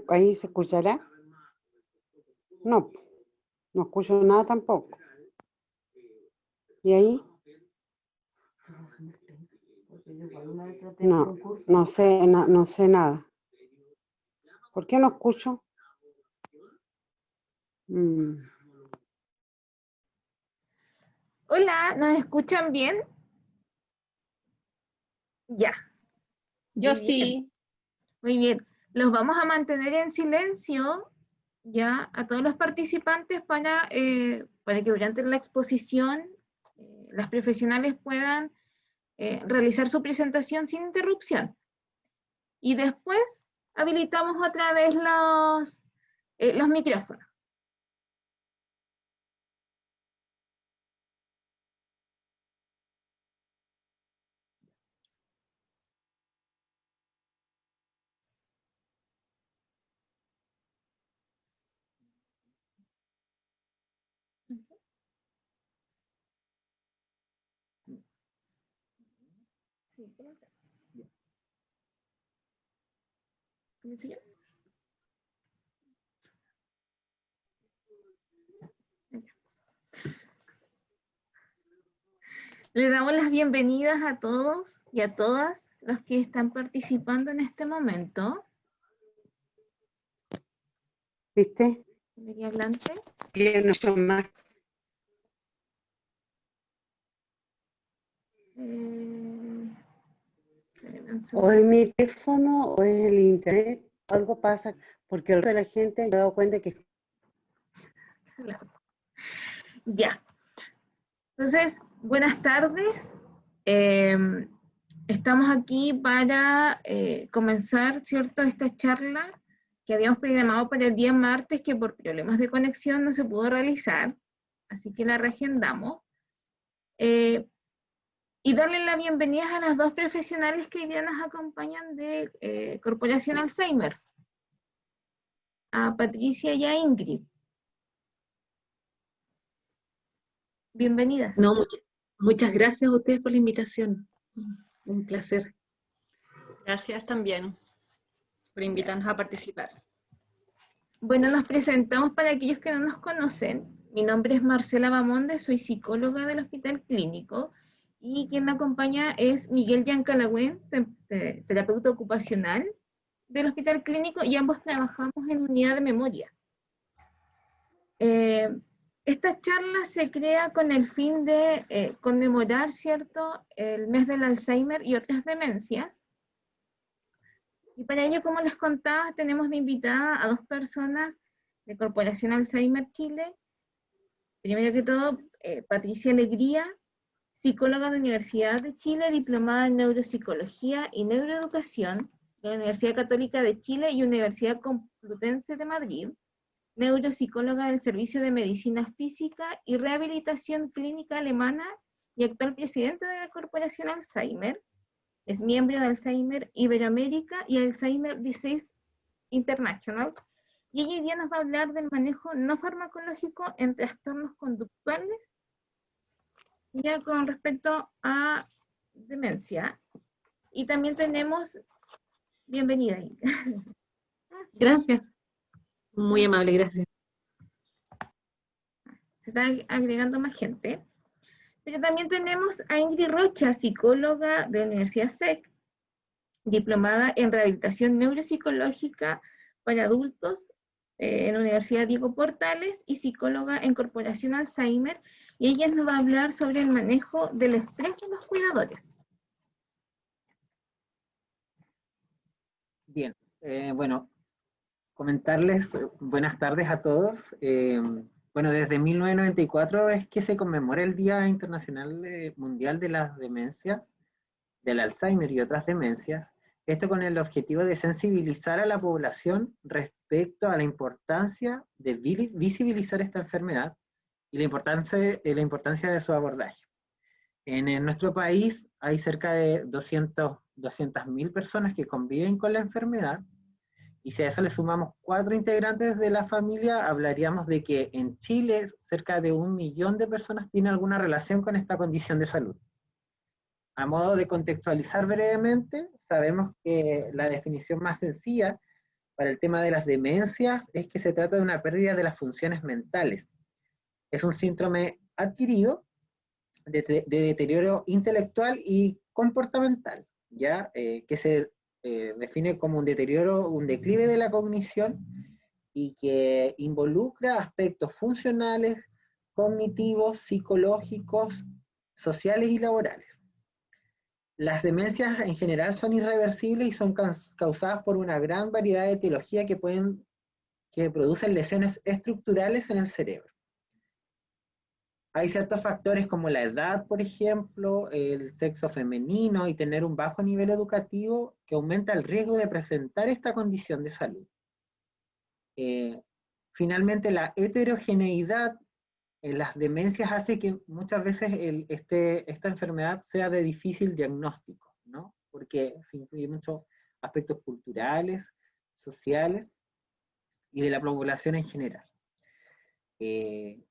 Ahí se escuchará. No, no escucho nada tampoco. ¿Y ahí? No, no sé, no sé nada. ¿Por qué no escucho? Hola, ¿nos escuchan bien? Ya. Yo Muy bien. sí. Muy bien. Los vamos a mantener en silencio ya a todos los participantes para que durante la exposición las profesionales puedan realizar su presentación sin interrupción. Y después habilitamos otra vez los micrófonos. ¿Comienzo yo? Le damos las bienvenidas a todos y a todas los que están participando en este momento. ¿Viste? ¿De hablante? No son más. O es mi teléfono o es el internet, algo pasa, porque el resto de la gente me he dado cuenta que... Ya. Entonces, buenas tardes. Estamos aquí para comenzar, ¿cierto?, esta charla que habíamos programado para el día martes, que por problemas de conexión no se pudo realizar, así que la reagendamos. Y darle la bienvenida a las dos profesionales que hoy día nos acompañan de Corporación Alzheimer, a Patricia y a Ingrid. Bienvenidas. No, muchas gracias a ustedes por la invitación. Un placer. Gracias también por invitarnos a participar. Bueno, nos presentamos para aquellos que no nos conocen. Mi nombre es Marcela Bamonde, soy psicóloga del Hospital Clínico y quien me acompaña es Miguel Yancalagüen, terapeuta ocupacional del Hospital Clínico, y ambos trabajamos en unidad de memoria. Esta charla se crea con el fin de conmemorar, ¿cierto?, el mes del Alzheimer y otras demencias. Y para ello, como les contaba, tenemos de invitada a dos personas de Corporación Alzheimer Chile. Primero que todo, Patricia Alegría, psicóloga de la Universidad de Chile, diplomada en Neuropsicología y Neuroeducación de la Universidad Católica de Chile y Universidad Complutense de Madrid, neuropsicóloga del Servicio de Medicina Física y Rehabilitación Clínica Alemana y actual presidenta de la Corporación Alzheimer. Es miembro de Alzheimer Iberoamérica y Alzheimer Disease International. Y ella hoy día nos va a hablar del manejo no farmacológico en trastornos conductuales, ya con respecto a demencia. Y también tenemos, bienvenida. Gracias. Muy amable, gracias. se está agregando más gente. Pero también tenemos a Ingrid Rocha, psicóloga de la Universidad SEC, diplomada en rehabilitación neuropsicológica para adultos en la Universidad Diego Portales y psicóloga en Corporación Alzheimer, y ella nos va a hablar sobre el manejo del estrés en los cuidadores. Bien, bueno, comentarles buenas tardes a todos. Bueno, desde 1994 es que se conmemora el Día Internacional Mundial de las Demencias, del Alzheimer y otras demencias. Esto con el objetivo de sensibilizar a la población respecto a la importancia de visibilizar esta enfermedad y la importancia de su abordaje. En nuestro país hay cerca de 200.000 personas que conviven con la enfermedad, y si a eso le sumamos 4 integrantes de la familia, hablaríamos de que en Chile cerca de 1 millón de personas tienen alguna relación con esta condición de salud. A modo de contextualizar brevemente, sabemos que la definición más sencilla para el tema de las demencias es que se trata de una pérdida de las funciones mentales. Es un síndrome adquirido de deterioro intelectual y comportamental, ¿ya? Que se define como un deterioro, un declive de la cognición, y que involucra aspectos funcionales, cognitivos, psicológicos, sociales y laborales. Las demencias en general son irreversibles y son causadas por una gran variedad de etiologías que producen lesiones estructurales en el cerebro. Hay ciertos factores como la edad, por ejemplo, el sexo femenino y tener un bajo nivel educativo que aumenta el riesgo de presentar esta condición de salud. Finalmente, la heterogeneidad en las demencias hace que muchas veces esta enfermedad sea de difícil diagnóstico, ¿no? Porque se incluyen muchos aspectos culturales, sociales y de la población en general.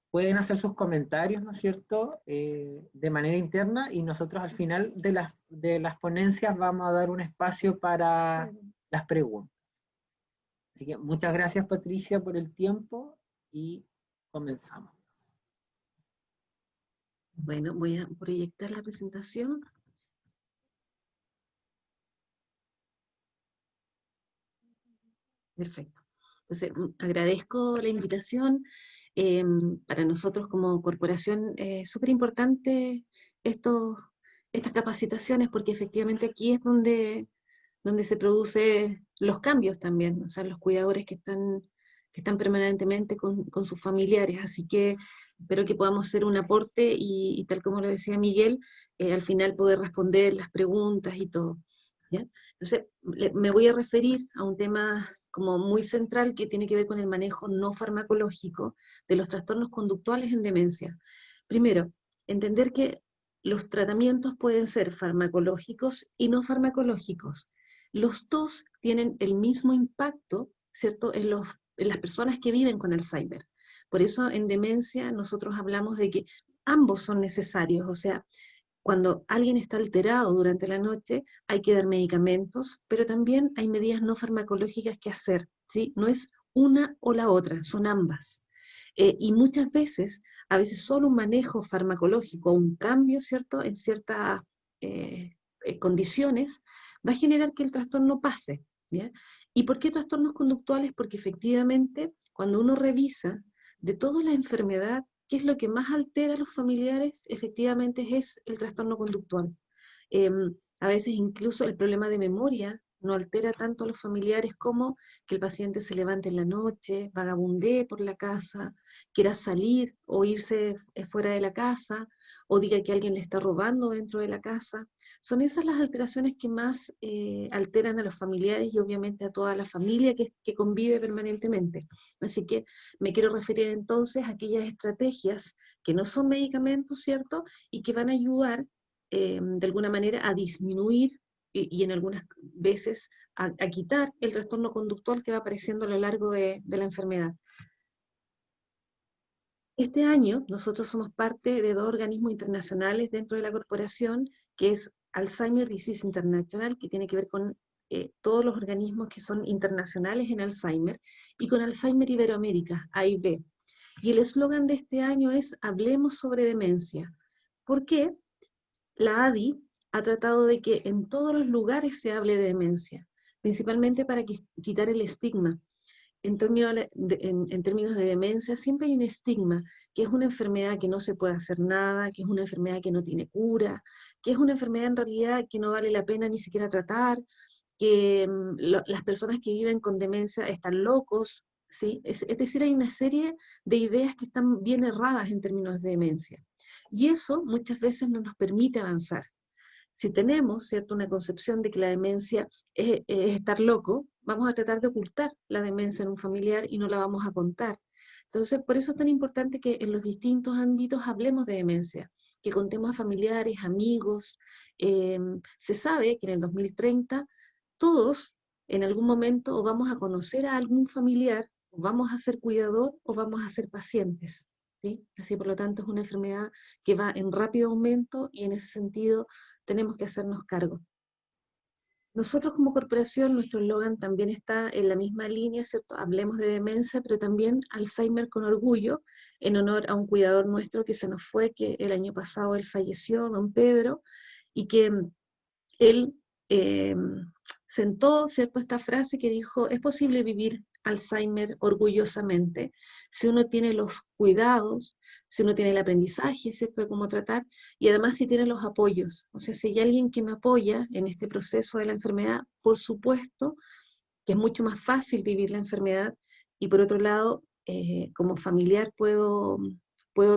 Pueden hacer sus comentarios, ¿no es cierto?, de manera interna, y nosotros al final de las ponencias vamos a dar un espacio para las preguntas. Así que muchas gracias, Patricia, por el tiempo, y comenzamos. Bueno, voy a proyectar la presentación. Perfecto. Entonces, agradezco la invitación. Para nosotros como corporación es súper importante estas capacitaciones, porque efectivamente aquí es donde se producen los cambios también, o sea, los cuidadores que están permanentemente con sus familiares. Así que espero que podamos hacer un aporte y tal como lo decía Miguel, al final poder responder las preguntas y todo, ¿ya? Entonces, me voy a referir a un tema como muy central que tiene que ver con el manejo no farmacológico de los trastornos conductuales en demencia. Primero, entender que los tratamientos pueden ser farmacológicos y no farmacológicos. Los dos tienen el mismo impacto, ¿cierto?, en las personas que viven con Alzheimer. Por eso en demencia nosotros hablamos de que ambos son necesarios, o sea, cuando alguien está alterado durante la noche, hay que dar medicamentos, pero también hay medidas no farmacológicas que hacer, ¿sí? No es una o la otra, son ambas. Y muchas veces, a veces solo un manejo farmacológico, un cambio, ¿cierto?, en ciertas condiciones, va a generar que el trastorno pase, ¿ya? ¿Y por qué trastornos conductuales? Porque efectivamente, cuando uno revisa de toda la enfermedad, ¿qué es lo que más altera a los familiares? Efectivamente es el trastorno conductual. A veces incluso el problema de memoria no altera tanto a los familiares como que el paciente se levante en la noche, vagabundee por la casa, quiera salir o irse fuera de la casa, o diga que alguien le está robando dentro de la casa. Son esas las alteraciones que más alteran a los familiares y obviamente a toda la familia que convive permanentemente. Así que me quiero referir entonces a aquellas estrategias que no son medicamentos, ¿cierto?, y que van a ayudar de alguna manera a disminuir y en algunas veces a quitar el trastorno conductual que va apareciendo a lo largo de la enfermedad. Este año nosotros somos parte de 2 organismos internacionales dentro de la corporación, que es Alzheimer Disease International, que tiene que ver con todos los organismos que son internacionales en Alzheimer, y con Alzheimer Iberoamérica, AIB. Y el eslogan de este año es Hablemos sobre demencia. ¿Por qué? La ADI ha tratado de que en todos los lugares se hable de demencia, principalmente para quitar el estigma. En términos de demencia siempre hay un estigma, que es una enfermedad que no se puede hacer nada, que es una enfermedad que no tiene cura, que es una enfermedad en realidad que no vale la pena ni siquiera tratar, que las personas que viven con demencia están locos, ¿sí? Es decir, hay una serie de ideas que están bien erradas en términos de demencia. Y eso muchas veces no nos permite avanzar. Si tenemos, ¿cierto?, una concepción de que la demencia es estar loco, vamos a tratar de ocultar la demencia en un familiar y no la vamos a contar. Entonces, por eso es tan importante que en los distintos ámbitos hablemos de demencia, que contemos a familiares, amigos. Se sabe que en el 2030 todos en algún momento o vamos a conocer a algún familiar, o vamos a ser cuidador o vamos a ser pacientes, ¿sí? Así, por lo tanto, es una enfermedad que va en rápido aumento y en ese sentido tenemos que hacernos cargo. Nosotros como corporación, nuestro eslogan también está en la misma línea, ¿cierto? Hablemos de demencia, pero también Alzheimer con orgullo, en honor a un cuidador nuestro que se nos fue, que el año pasado él falleció, don Pedro, y que él sentó, ¿cierto?, esta frase que dijo: es posible vivir Alzheimer orgullosamente si uno tiene los cuidados, si uno tiene el aprendizaje, ¿cierto?, de cómo tratar, y además si tiene los apoyos. O sea, si hay alguien que me apoya en este proceso de la enfermedad, por supuesto que es mucho más fácil vivir la enfermedad, y por otro lado, como familiar puedo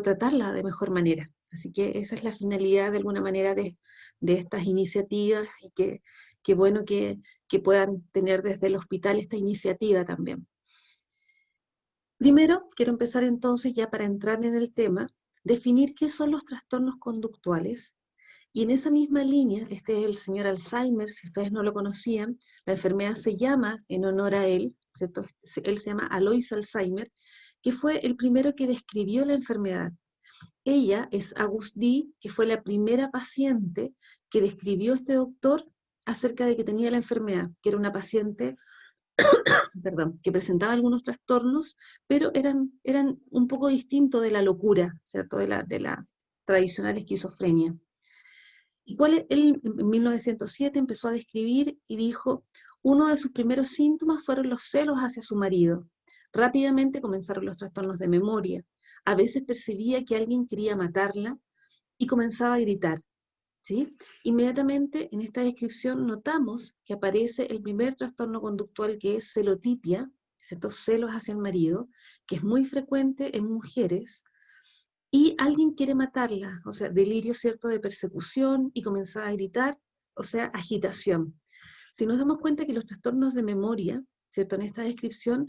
tratarla de mejor manera. Así que esa es la finalidad de alguna manera de estas iniciativas, y que bueno que puedan tener desde el hospital esta iniciativa también. Primero, quiero empezar entonces, ya para entrar en el tema, definir qué son los trastornos conductuales, y en esa misma línea, este es el señor Alzheimer, si ustedes no lo conocían, la enfermedad se llama en honor a él, ¿cierto? Él se llama Alois Alzheimer, que fue el primero que describió la enfermedad. Ella es Auguste Dee, que fue la primera paciente que describió este doctor acerca de que tenía la enfermedad, que era una paciente, perdón, que presentaba algunos trastornos, pero eran un poco distintos de la locura, ¿cierto?, de la tradicional esquizofrenia. Y él en 1907 empezó a describir y dijo: uno de sus primeros síntomas fueron los celos hacia su marido. Rápidamente comenzaron los trastornos de memoria. A veces percibía que alguien quería matarla y comenzaba a gritar, ¿sí? Inmediatamente en esta descripción notamos que aparece el primer trastorno conductual, que es celotipia, estos celos hacia el marido, que es muy frecuente en mujeres, y alguien quiere matarla, o sea, delirio, ¿cierto?, de persecución, y comenzaba a gritar, o sea, agitación. Si nos damos cuenta que los trastornos de memoria, ¿cierto?, en esta descripción,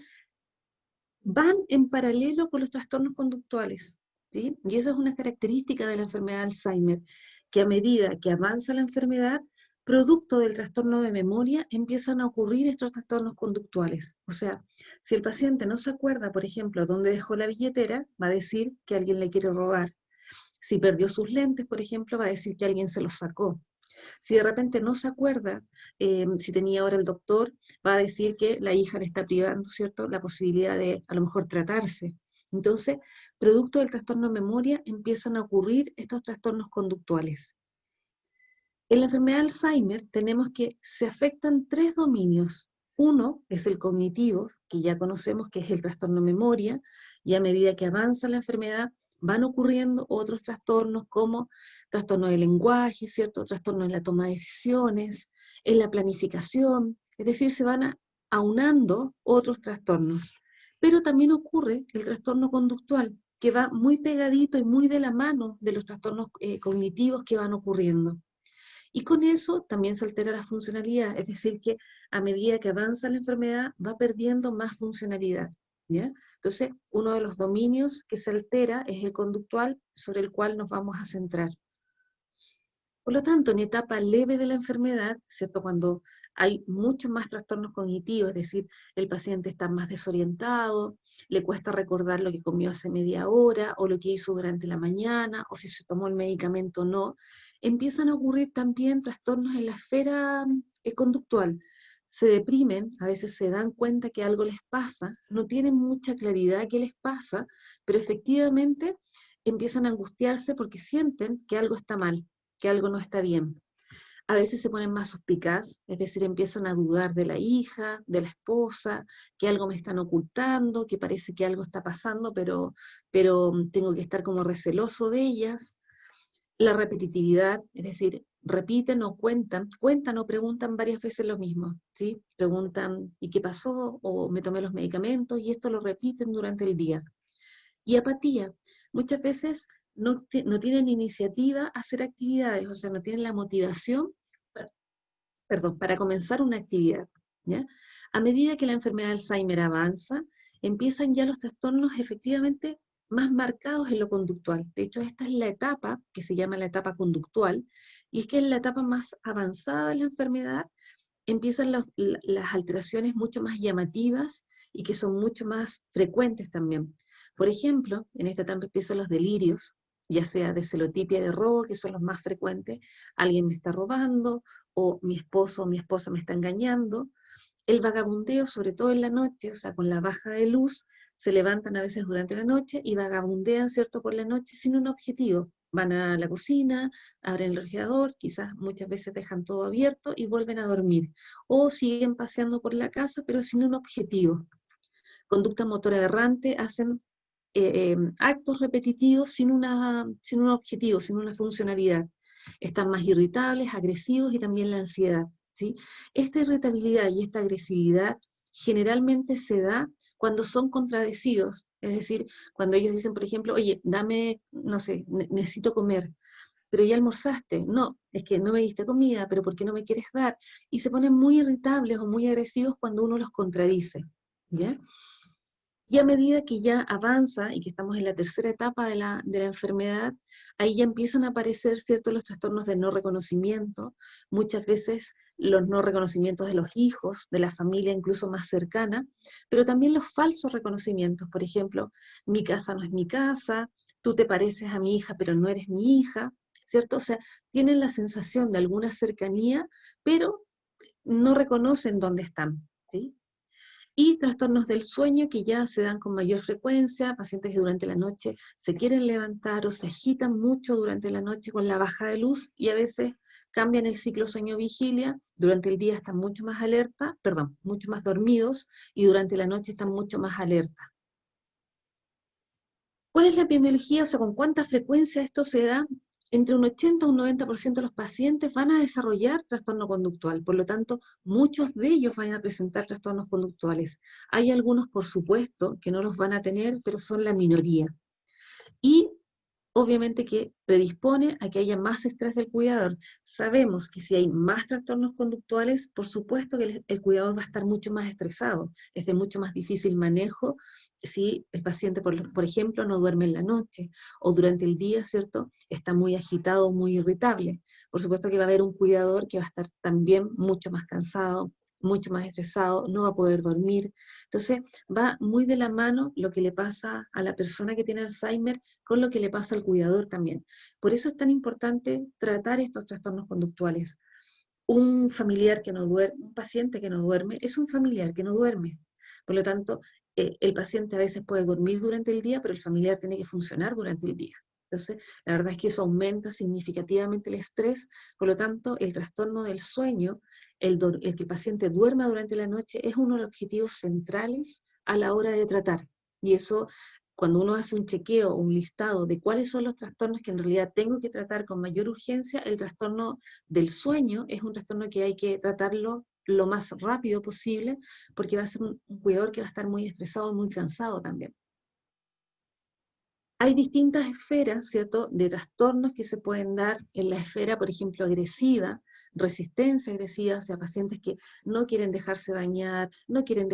van en paralelo con los trastornos conductuales, ¿sí? Y esa es una característica de la enfermedad de Alzheimer, que a medida que avanza la enfermedad, producto del trastorno de memoria, empiezan a ocurrir estos trastornos conductuales. O sea, si el paciente no se acuerda, por ejemplo, dónde dejó la billetera, va a decir que alguien le quiere robar. Si perdió sus lentes, por ejemplo, va a decir que alguien se los sacó. Si de repente no se acuerda si tenía ahora el doctor, va a decir que la hija le está privando, ¿cierto?, la posibilidad de a lo mejor tratarse. Entonces, producto del trastorno de memoria, empiezan a ocurrir estos trastornos conductuales. En la enfermedad de Alzheimer tenemos que se afectan 3 dominios. Uno es el cognitivo, que ya conocemos que es el trastorno de memoria, y a medida que avanza la enfermedad van ocurriendo otros trastornos como trastorno del lenguaje, ¿cierto?, trastorno en la toma de decisiones, en la planificación, es decir, se van aunando otros trastornos. Pero también ocurre el trastorno conductual, que va muy pegadito y muy de la mano de los trastornos cognitivos que van ocurriendo. Y con eso también se altera la funcionalidad, es decir, que a medida que avanza la enfermedad va perdiendo más funcionalidad, ¿ya? Entonces, uno de los dominios que se altera es el conductual, sobre el cual nos vamos a centrar. Por lo tanto, en etapa leve de la enfermedad, ¿cierto?, cuando hay muchos más trastornos cognitivos, es decir, el paciente está más desorientado, le cuesta recordar lo que comió hace media hora, o lo que hizo durante la mañana, o si se tomó el medicamento o no, empiezan a ocurrir también trastornos en la esfera conductual, se deprimen, a veces se dan cuenta que algo les pasa, no tienen mucha claridad qué les pasa, pero efectivamente empiezan a angustiarse porque sienten que algo está mal, que algo no está bien. A veces se ponen más suspicaz, es decir, empiezan a dudar de la hija, de la esposa, que algo me están ocultando, que parece que algo está pasando, pero tengo que estar como receloso de ellas. La repetitividad, es decir, repiten o cuentan o preguntan varias veces lo mismo, ¿sí? Preguntan, ¿y qué pasó? O me tomé los medicamentos, y esto lo repiten durante el día. Y apatía, muchas veces no tienen iniciativa a hacer actividades, o sea, no tienen la motivación, para comenzar una actividad, ¿ya? A medida que la enfermedad de Alzheimer avanza, empiezan ya los trastornos efectivamente más marcados en lo conductual. De hecho, esta es la etapa que se llama la etapa conductual, y es que en la etapa más avanzada de la enfermedad empiezan las alteraciones mucho más llamativas y que son mucho más frecuentes también. Por ejemplo, en esta etapa empiezan los delirios, ya sea de celotipia de robo, que son los más frecuentes, alguien me está robando, o mi esposo o mi esposa me está engañando. El vagabundeo, sobre todo en la noche, o sea, con la baja de luz, se levantan a veces durante la noche y vagabundean, ¿cierto?, por la noche sin un objetivo. Van a la cocina, abren el refrigerador, quizás muchas veces dejan todo abierto y vuelven a dormir. O siguen paseando por la casa, pero sin un objetivo. Conducta motora errante, hacen actos repetitivos sin un objetivo, sin una funcionalidad. Están más irritables, agresivos y también la ansiedad, ¿sí? Esta irritabilidad y esta agresividad generalmente se da cuando son contradecidos, es decir, cuando ellos dicen, por ejemplo, oye, dame, no sé, necesito comer, pero ya almorzaste, no, es que no me diste comida, pero ¿por qué no me quieres dar? Y se ponen muy irritables o muy agresivos cuando uno los contradice, ¿ya? Y a medida que ya avanza y que estamos en la tercera etapa de la enfermedad, ahí ya empiezan a aparecer, ¿cierto?, los trastornos de no reconocimiento, muchas veces los no reconocimientos de los hijos, de la familia incluso más cercana, pero también los falsos reconocimientos, por ejemplo, mi casa no es mi casa, tú te pareces a mi hija pero no eres mi hija, ¿cierto? O sea, tienen la sensación de alguna cercanía, pero no reconocen dónde están, ¿sí? Y trastornos del sueño que ya se dan con mayor frecuencia, pacientes que durante la noche se quieren levantar o se agitan mucho durante la noche con la baja de luz y a veces cambian el ciclo sueño-vigilia, durante el día están mucho más alerta, perdón, mucho más dormidos y durante la noche están mucho más alerta. ¿Cuál es la epidemiología? O sea, ¿con cuánta frecuencia esto se da? Entre un 80 y un 90% de los pacientes van a desarrollar trastorno conductual, por lo tanto, muchos de ellos van a presentar trastornos conductuales. Hay algunos, por supuesto, que no los van a tener, pero son la minoría. Y obviamente que predispone a que haya más estrés del cuidador. Sabemos que si hay más trastornos conductuales, por supuesto que el cuidador va a estar mucho más estresado, es de mucho más difícil manejo si el paciente, por ejemplo, no duerme en la noche, o durante el día, ¿cierto?, está muy agitado, muy irritable. Por supuesto que va a haber un cuidador que va a estar también mucho más cansado, mucho más estresado, no va a poder dormir. Entonces, va muy de la mano lo que le pasa a la persona que tiene Alzheimer con lo que le pasa al cuidador también. Por eso es tan importante tratar estos trastornos conductuales. Un familiar que no duerme, un paciente que no duerme, es un familiar que no duerme. Por lo tanto, el paciente a veces puede dormir durante el día, pero el familiar tiene que funcionar durante el día. Entonces, la verdad es que eso aumenta significativamente el estrés, por lo tanto, el trastorno del sueño, el que el paciente duerma durante la noche, es uno de los objetivos centrales a la hora de tratar. Y eso, cuando uno hace un chequeo o un listado de cuáles son los trastornos que en realidad tengo que tratar con mayor urgencia, el trastorno del sueño es un trastorno que hay que tratarlo lo más rápido posible, porque va a ser un cuidador que va a estar muy estresado, muy cansado también. Hay distintas esferas, ¿cierto?, de trastornos que se pueden dar en la esfera, por ejemplo, agresiva, resistencia agresiva, o sea, pacientes que no quieren dejarse bañar, no quieren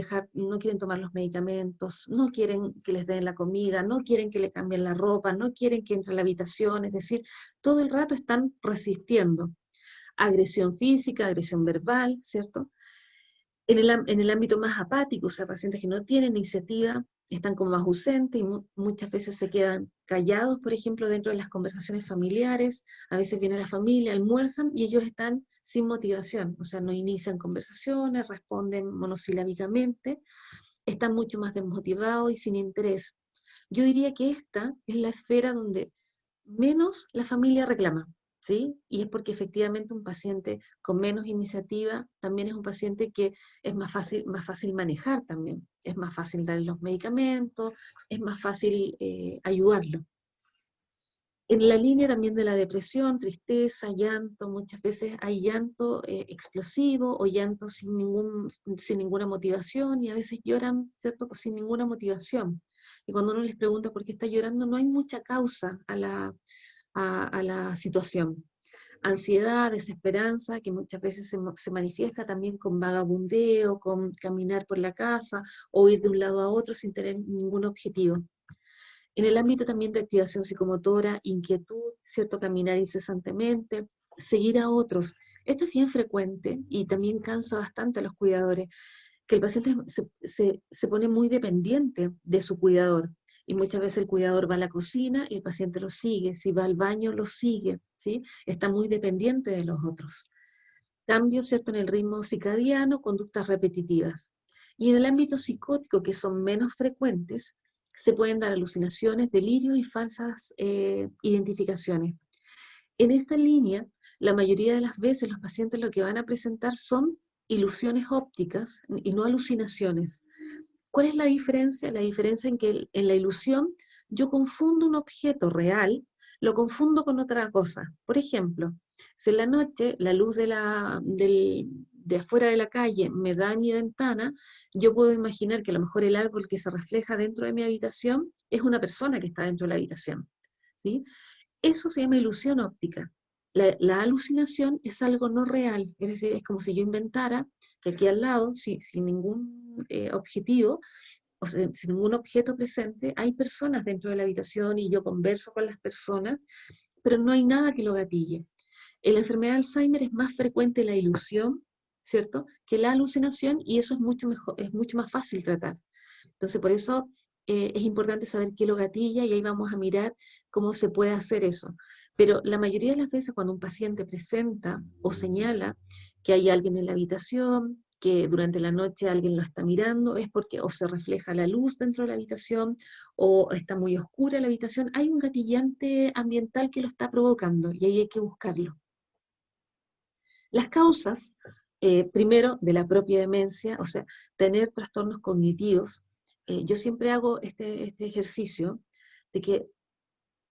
tomar los medicamentos, no quieren que les den la comida, no quieren que le cambien la ropa, no quieren que entre a la habitación, es decir, todo el rato están resistiendo. Agresión física, agresión verbal, ¿cierto? En el ámbito más apático, o sea, pacientes que no tienen iniciativa, están como más ausentes y muchas veces se quedan callados, por ejemplo, dentro de las conversaciones familiares, a veces viene la familia, almuerzan y ellos están sin motivación, o sea, no inician conversaciones, responden monosilábicamente, están mucho más desmotivados y sin interés. Yo diría que esta es la esfera donde menos la familia reclama, ¿sí? Y es porque efectivamente un paciente con menos iniciativa también es un paciente que es más fácil manejar también, es más fácil darle los medicamentos, es más fácil ayudarlo. En la línea también de la depresión, tristeza, llanto, muchas veces hay llanto explosivo o llanto sin ninguna motivación, y a veces lloran, ¿cierto?, sin ninguna motivación. Y cuando uno les pregunta por qué está llorando, no hay mucha causa a la situación. Ansiedad, desesperanza, que muchas veces se manifiesta también con vagabundeo, con caminar por la casa, o ir de un lado a otro sin tener ningún objetivo. En el ámbito también de activación psicomotora, inquietud, cierto caminar incesantemente, seguir a otros. Esto es bien frecuente y también cansa bastante a los cuidadores, que el paciente se pone muy dependiente de su cuidador. Y muchas veces el cuidador va a la cocina y el paciente lo sigue, si va al baño lo sigue, ¿sí? Está muy dependiente de los otros. Cambios, ¿cierto?, en el ritmo circadiano, conductas repetitivas. Y en el ámbito psicótico, que son menos frecuentes, se pueden dar alucinaciones, delirios y falsas identificaciones. En esta línea, la mayoría de las veces los pacientes lo que van a presentar son ilusiones ópticas y no alucinaciones. ¿Cuál es la diferencia? La diferencia en que en la ilusión yo confundo un objeto real, lo confundo con otra cosa. Por ejemplo, si en la noche la luz de afuera de la calle me da en mi ventana, yo puedo imaginar que a lo mejor el árbol que se refleja dentro de mi habitación es una persona que está dentro de la habitación, ¿sí? Eso se llama ilusión óptica. La alucinación es algo no real, es decir, es como si yo inventara que aquí al lado, sin ningún objetivo, o sea, sin ningún objeto presente, hay personas dentro de la habitación y yo converso con las personas, pero no hay nada que lo gatille. En la enfermedad de Alzheimer es más frecuente la ilusión, ¿cierto?, que la alucinación, y eso es mucho más fácil tratar. Entonces, por eso es importante saber qué lo gatilla, y ahí vamos a mirar cómo se puede hacer eso. Pero la mayoría de las veces cuando un paciente presenta o señala que hay alguien en la habitación, que durante la noche alguien lo está mirando, es porque o se refleja la luz dentro de la habitación, o está muy oscura la habitación, hay un gatillante ambiental que lo está provocando, y ahí hay que buscarlo. Las causas, primero, de la propia demencia, o sea, tener trastornos cognitivos. Yo siempre hago este ejercicio de que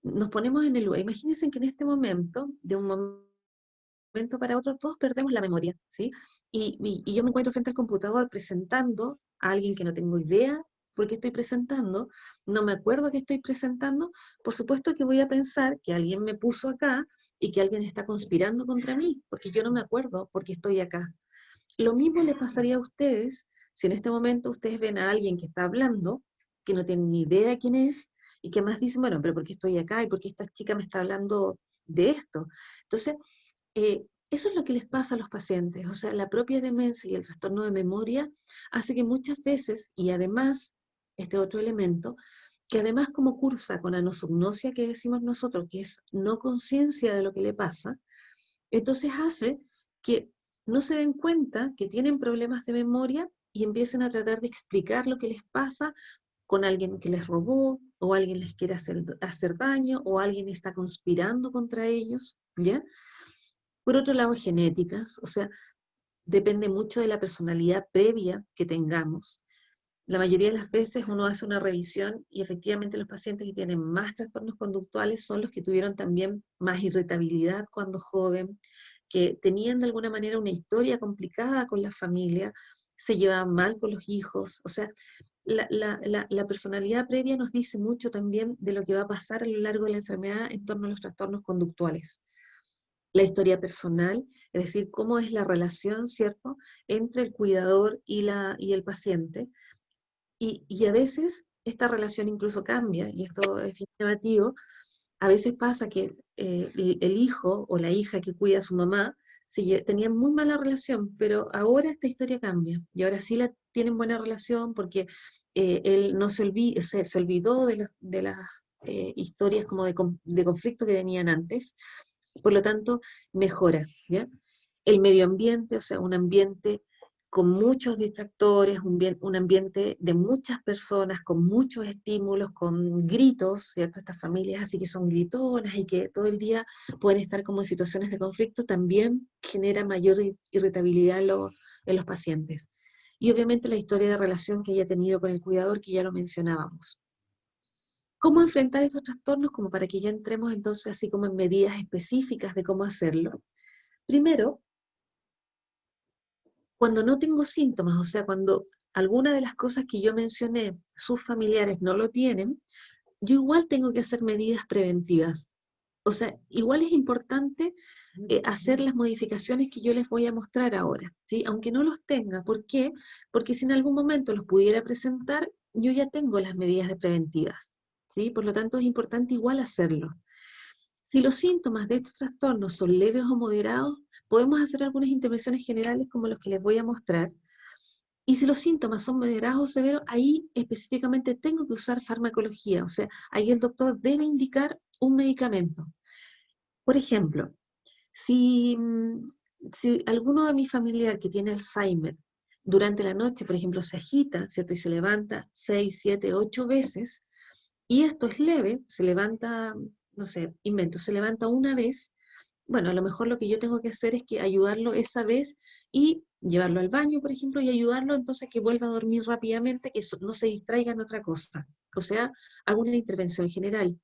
nos ponemos en el lugar. Imagínense que en este momento, de un momento para otro, todos perdemos la memoria, ¿sí? Y yo me encuentro frente al computador presentando a alguien que no tengo idea por qué estoy presentando, no me acuerdo qué estoy presentando, por supuesto que voy a pensar que alguien me puso acá y que alguien está conspirando contra mí, porque yo no me acuerdo por qué estoy acá. Lo mismo le pasaría a ustedes si en este momento ustedes ven a alguien que está hablando, que no tienen ni idea quién es, y que más dicen, bueno, pero ¿por qué estoy acá? ¿Y por qué esta chica me está hablando de esto? Entonces, eso es lo que les pasa a los pacientes. O sea, la propia demencia y el trastorno de memoria hace que muchas veces, y además, este otro elemento, que además como cursa con anosognosia que decimos nosotros, que es no conciencia de lo que le pasa, entonces hace que no se den cuenta que tienen problemas de memoria y empiecen a tratar de explicar lo que les pasa con alguien que les robó, o alguien les quiere hacer daño, o alguien está conspirando contra ellos, ¿ya? Por otro lado, genéticas, o sea, depende mucho de la personalidad previa que tengamos. La mayoría de las veces uno hace una revisión y efectivamente los pacientes que tienen más trastornos conductuales son los que tuvieron también más irritabilidad cuando joven, que tenían de alguna manera una historia complicada con la familia, se llevaban mal con los hijos. O sea, la personalidad previa nos dice mucho también de lo que va a pasar a lo largo de la enfermedad en torno a los trastornos conductuales. La historia personal, es decir, cómo es la relación, ¿cierto?, entre el cuidador y el paciente. Y a veces esta relación incluso cambia, y esto es bien llamativo. A veces pasa que el hijo o la hija que cuida a su mamá tenían muy mala relación, pero ahora esta historia cambia, y ahora sí tienen buena relación porque él no se olvidó de las historias como de conflicto que tenían antes, por lo tanto mejora, ¿ya? El medio ambiente, o sea, un ambiente con muchos distractores, un ambiente de muchas personas, con muchos estímulos, con gritos, ¿cierto? Estas familias así que son gritonas y que todo el día pueden estar como en situaciones de conflicto, también genera mayor irritabilidad en los pacientes. Y obviamente la historia de relación que ella ha tenido con el cuidador, que ya lo mencionábamos. ¿Cómo enfrentar esos trastornos? Como para que ya entremos entonces así como en medidas específicas de cómo hacerlo. Primero, cuando no tengo síntomas, o sea, cuando alguna de las cosas que yo mencioné, sus familiares no lo tienen, yo igual tengo que hacer medidas preventivas. O sea, igual es importante hacer las modificaciones que yo les voy a mostrar ahora, ¿sí? Aunque no los tenga. ¿Por qué? Porque si en algún momento los pudiera presentar, yo ya tengo las medidas de preventivas, ¿sí? Por lo tanto, es importante igual hacerlo. Si los síntomas de estos trastornos son leves o moderados, podemos hacer algunas intervenciones generales como los que les voy a mostrar. Y si los síntomas son moderados o severos, ahí específicamente tengo que usar farmacología, o sea, ahí el doctor debe indicar un medicamento. Por ejemplo, si alguno de mi familiar que tiene Alzheimer durante la noche, por ejemplo, se agita, ¿cierto? Y se levanta 6, 7, 8 veces, y esto es leve, se levanta, no sé, invento, se levanta una vez, bueno, a lo mejor lo que yo tengo que hacer es que ayudarlo esa vez y llevarlo al baño, por ejemplo, y ayudarlo entonces a que vuelva a dormir rápidamente, que no se distraiga en otra cosa. O sea, hago una intervención general.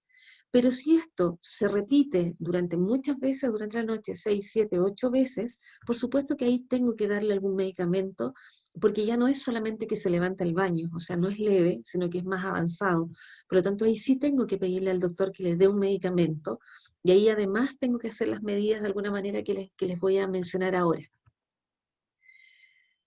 Pero si esto se repite durante muchas veces, durante la noche, 6, 7, 8 veces, por supuesto que ahí tengo que darle algún medicamento, porque ya no es solamente que se levanta el baño, o sea, no es leve, sino que es más avanzado. Por lo tanto, ahí sí tengo que pedirle al doctor que le dé un medicamento, y ahí además tengo que hacer las medidas de alguna manera que les voy a mencionar ahora.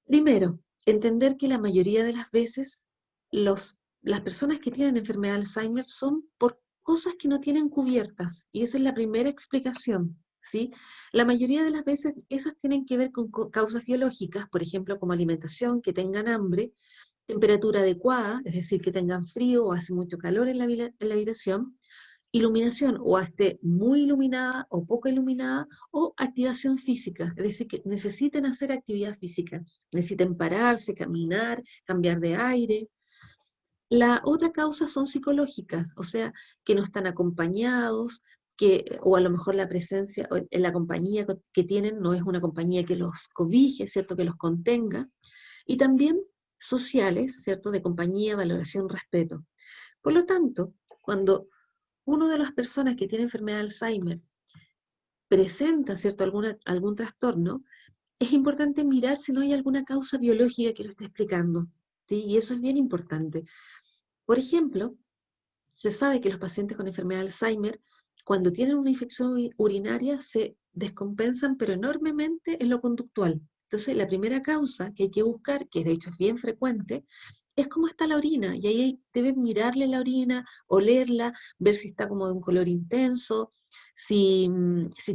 Primero, entender que la mayoría de las veces las personas que tienen enfermedad de Alzheimer son por cosas que no tienen cubiertas, y esa es la primera explicación, ¿sí? La mayoría de las veces esas tienen que ver con causas biológicas, por ejemplo, como alimentación, que tengan hambre, temperatura adecuada, es decir, que tengan frío o hace mucho calor en la habitación, iluminación o esté muy iluminada o poco iluminada, o activación física, es decir, que necesiten hacer actividad física, necesiten pararse, caminar, cambiar de aire. La otra causa son psicológicas, o sea, que no están acompañados, o a lo mejor la presencia, o en la compañía que tienen no es una compañía que los cobije, ¿cierto? Que los contenga. Y también sociales, ¿cierto? De compañía, valoración, respeto. Por lo tanto, cuando una de las personas que tiene enfermedad de Alzheimer presenta, ¿cierto? Algún trastorno, es importante mirar si no hay alguna causa biológica que lo esté explicando, ¿sí? Y eso es bien importante. Por ejemplo, se sabe que los pacientes con enfermedad de Alzheimer, cuando tienen una infección urinaria, se descompensan, pero enormemente en lo conductual. Entonces, la primera causa que hay que buscar, que de hecho es bien frecuente, es cómo está la orina. Y ahí deben mirarle la orina, olerla, ver si está como de un color intenso, si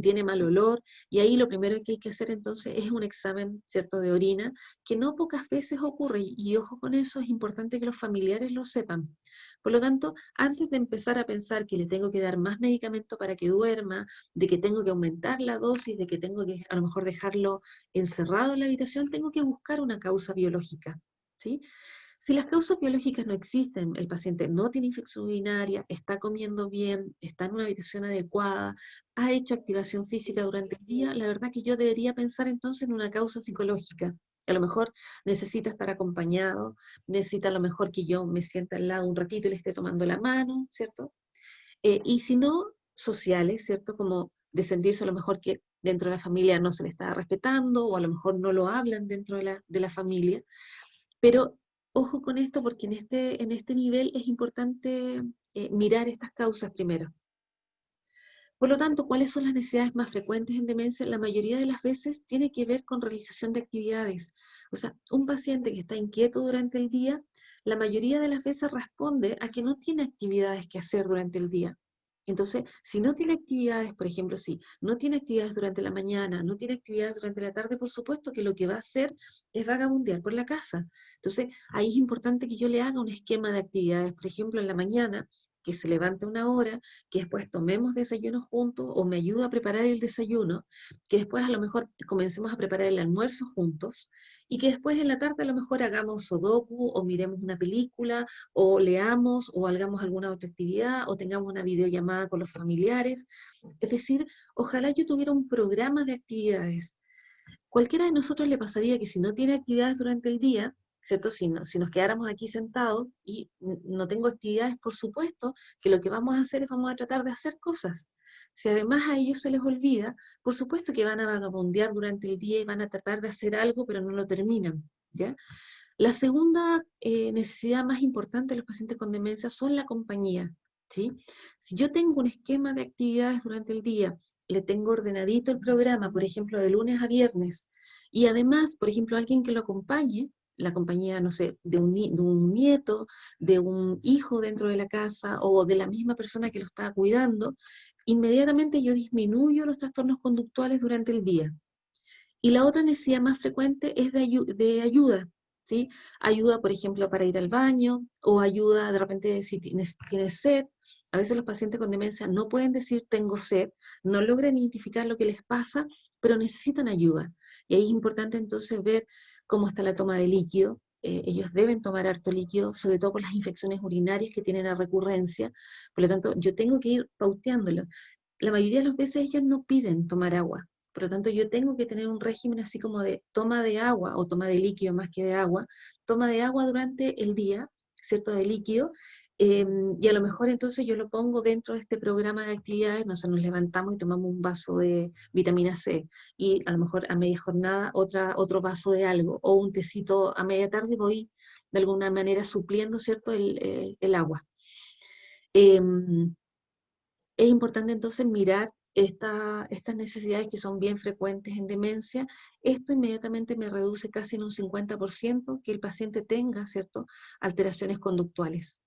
tiene mal olor. Y ahí lo primero que hay que hacer entonces es un examen, ¿cierto?, de orina, que no pocas veces ocurre. Y ojo con eso, es importante que los familiares lo sepan. Por lo tanto, antes de empezar a pensar que le tengo que dar más medicamento para que duerma, de que tengo que aumentar la dosis, de que tengo que a lo mejor dejarlo encerrado en la habitación, tengo que buscar una causa biológica, ¿sí? Si las causas biológicas no existen, el paciente no tiene infección urinaria, está comiendo bien, está en una habitación adecuada, ha hecho activación física durante el día, la verdad que yo debería pensar entonces en una causa psicológica. A lo mejor necesita estar acompañado, necesita a lo mejor que yo me sienta al lado un ratito y le esté tomando la mano, ¿cierto? Y si no, sociales, ¿cierto? Como de sentirse a lo mejor que dentro de la familia no se le está respetando, o a lo mejor no lo hablan dentro de la familia. Pero ojo con esto, porque en este nivel es importante mirar estas causas primero. Por lo tanto, ¿cuáles son las necesidades más frecuentes en demencia? La mayoría de las veces tiene que ver con realización de actividades. O sea, un paciente que está inquieto durante el día, la mayoría de las veces responde a que no tiene actividades que hacer durante el día. Entonces, si no tiene actividades, por ejemplo, si no tiene actividades durante la mañana, no tiene actividades durante la tarde, por supuesto que lo que va a hacer es vagabundear por la casa. Entonces, ahí es importante que yo le haga un esquema de actividades. Por ejemplo, en la mañana, que se levante una hora, que después tomemos desayuno juntos, o me ayuda a preparar el desayuno, que después a lo mejor comencemos a preparar el almuerzo juntos, y que después en la tarde a lo mejor hagamos sudoku, o miremos una película, o leamos, o hagamos alguna otra actividad, o tengamos una videollamada con los familiares. Es decir, ojalá yo tuviera un programa de actividades. Cualquiera de nosotros le pasaría que si no tiene actividades durante el día, ¿cierto? Si nos quedáramos aquí sentados y no tengo actividades, por supuesto que lo que vamos a hacer es vamos a tratar de hacer cosas. Si además a ellos se les olvida, por supuesto que van a vagabundear durante el día y van a tratar de hacer algo, pero no lo terminan, ¿ya? La segunda necesidad más importante de los pacientes con demencia son la compañía, ¿sí? Si yo tengo un esquema de actividades durante el día, le tengo ordenadito el programa, por ejemplo, de lunes a viernes, y además, por ejemplo, alguien que lo acompañe, la compañía, no sé, de un nieto, de un hijo dentro de la casa, o de la misma persona que lo está cuidando, inmediatamente yo disminuyo los trastornos conductuales durante el día. Y la otra necesidad más frecuente es de ayuda, ¿sí? Ayuda, por ejemplo, para ir al baño, o ayuda de repente si tienes sed. A veces los pacientes con demencia no pueden decir tengo sed, no logran identificar lo que les pasa, pero necesitan ayuda. Y ahí es importante entonces ver cómo está la toma de líquido. Ellos deben tomar harto líquido, sobre todo por las infecciones urinarias que tienen a recurrencia. Por lo tanto, yo tengo que ir pauteándolo. La mayoría de las veces ellos no piden tomar agua. Por lo tanto, yo tengo que tener un régimen así como de toma de agua, o toma de líquido más que de agua, toma de agua durante el día, ¿cierto? De líquido, y a lo mejor entonces yo lo pongo dentro de este programa de actividades, nos levantamos y tomamos un vaso de vitamina C, y a lo mejor a media jornada otro vaso de algo, o un tecito a media tarde, voy de alguna manera supliendo, ¿cierto? El agua. Es importante entonces mirar estas necesidades que son bien frecuentes en demencia. Esto inmediatamente me reduce casi en un 50% que el paciente tenga, ¿cierto?, alteraciones conductuales.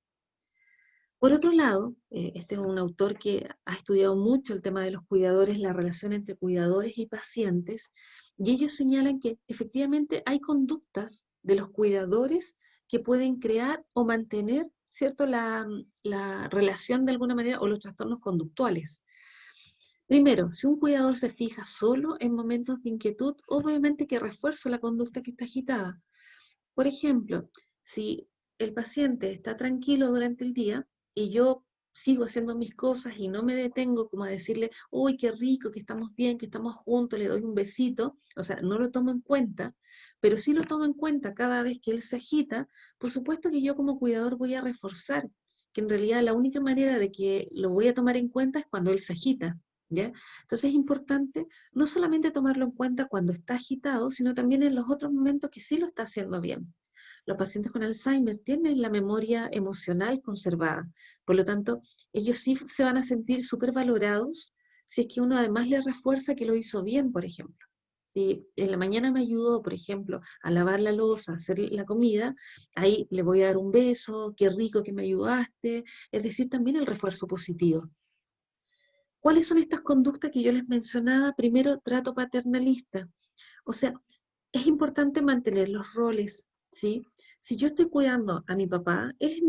Por otro lado, este es un autor que ha estudiado mucho el tema de los cuidadores, la relación entre cuidadores y pacientes, y ellos señalan que efectivamente hay conductas de los cuidadores que pueden crear o mantener, ¿cierto?, la relación de alguna manera, o los trastornos conductuales. Primero, si un cuidador se fija solo en momentos de inquietud, obviamente que refuerza la conducta que está agitada. Por ejemplo, si el paciente está tranquilo durante el día y yo sigo haciendo mis cosas y no me detengo como a decirle, uy, qué rico, que estamos bien, que estamos juntos, le doy un besito, o sea, no lo tomo en cuenta, pero sí lo tomo en cuenta cada vez que él se agita, por supuesto que yo como cuidador voy a reforzar que en realidad la única manera de que lo voy a tomar en cuenta es cuando él se agita, ¿ya? Entonces es importante no solamente tomarlo en cuenta cuando está agitado, sino también en los otros momentos que sí lo está haciendo bien. Los pacientes con Alzheimer tienen la memoria emocional conservada, por lo tanto, ellos sí se van a sentir súper valorados si es que uno además le refuerza que lo hizo bien, por ejemplo. Si en la mañana me ayudó, por ejemplo, a lavar la loza, a hacer la comida, ahí le voy a dar un beso, qué rico que me ayudaste, es decir, también el refuerzo positivo. ¿Cuáles son estas conductas que yo les mencionaba? Primero, trato paternalista. O sea, es importante mantener los roles, ¿sí? Si yo estoy cuidando a mi papá, él es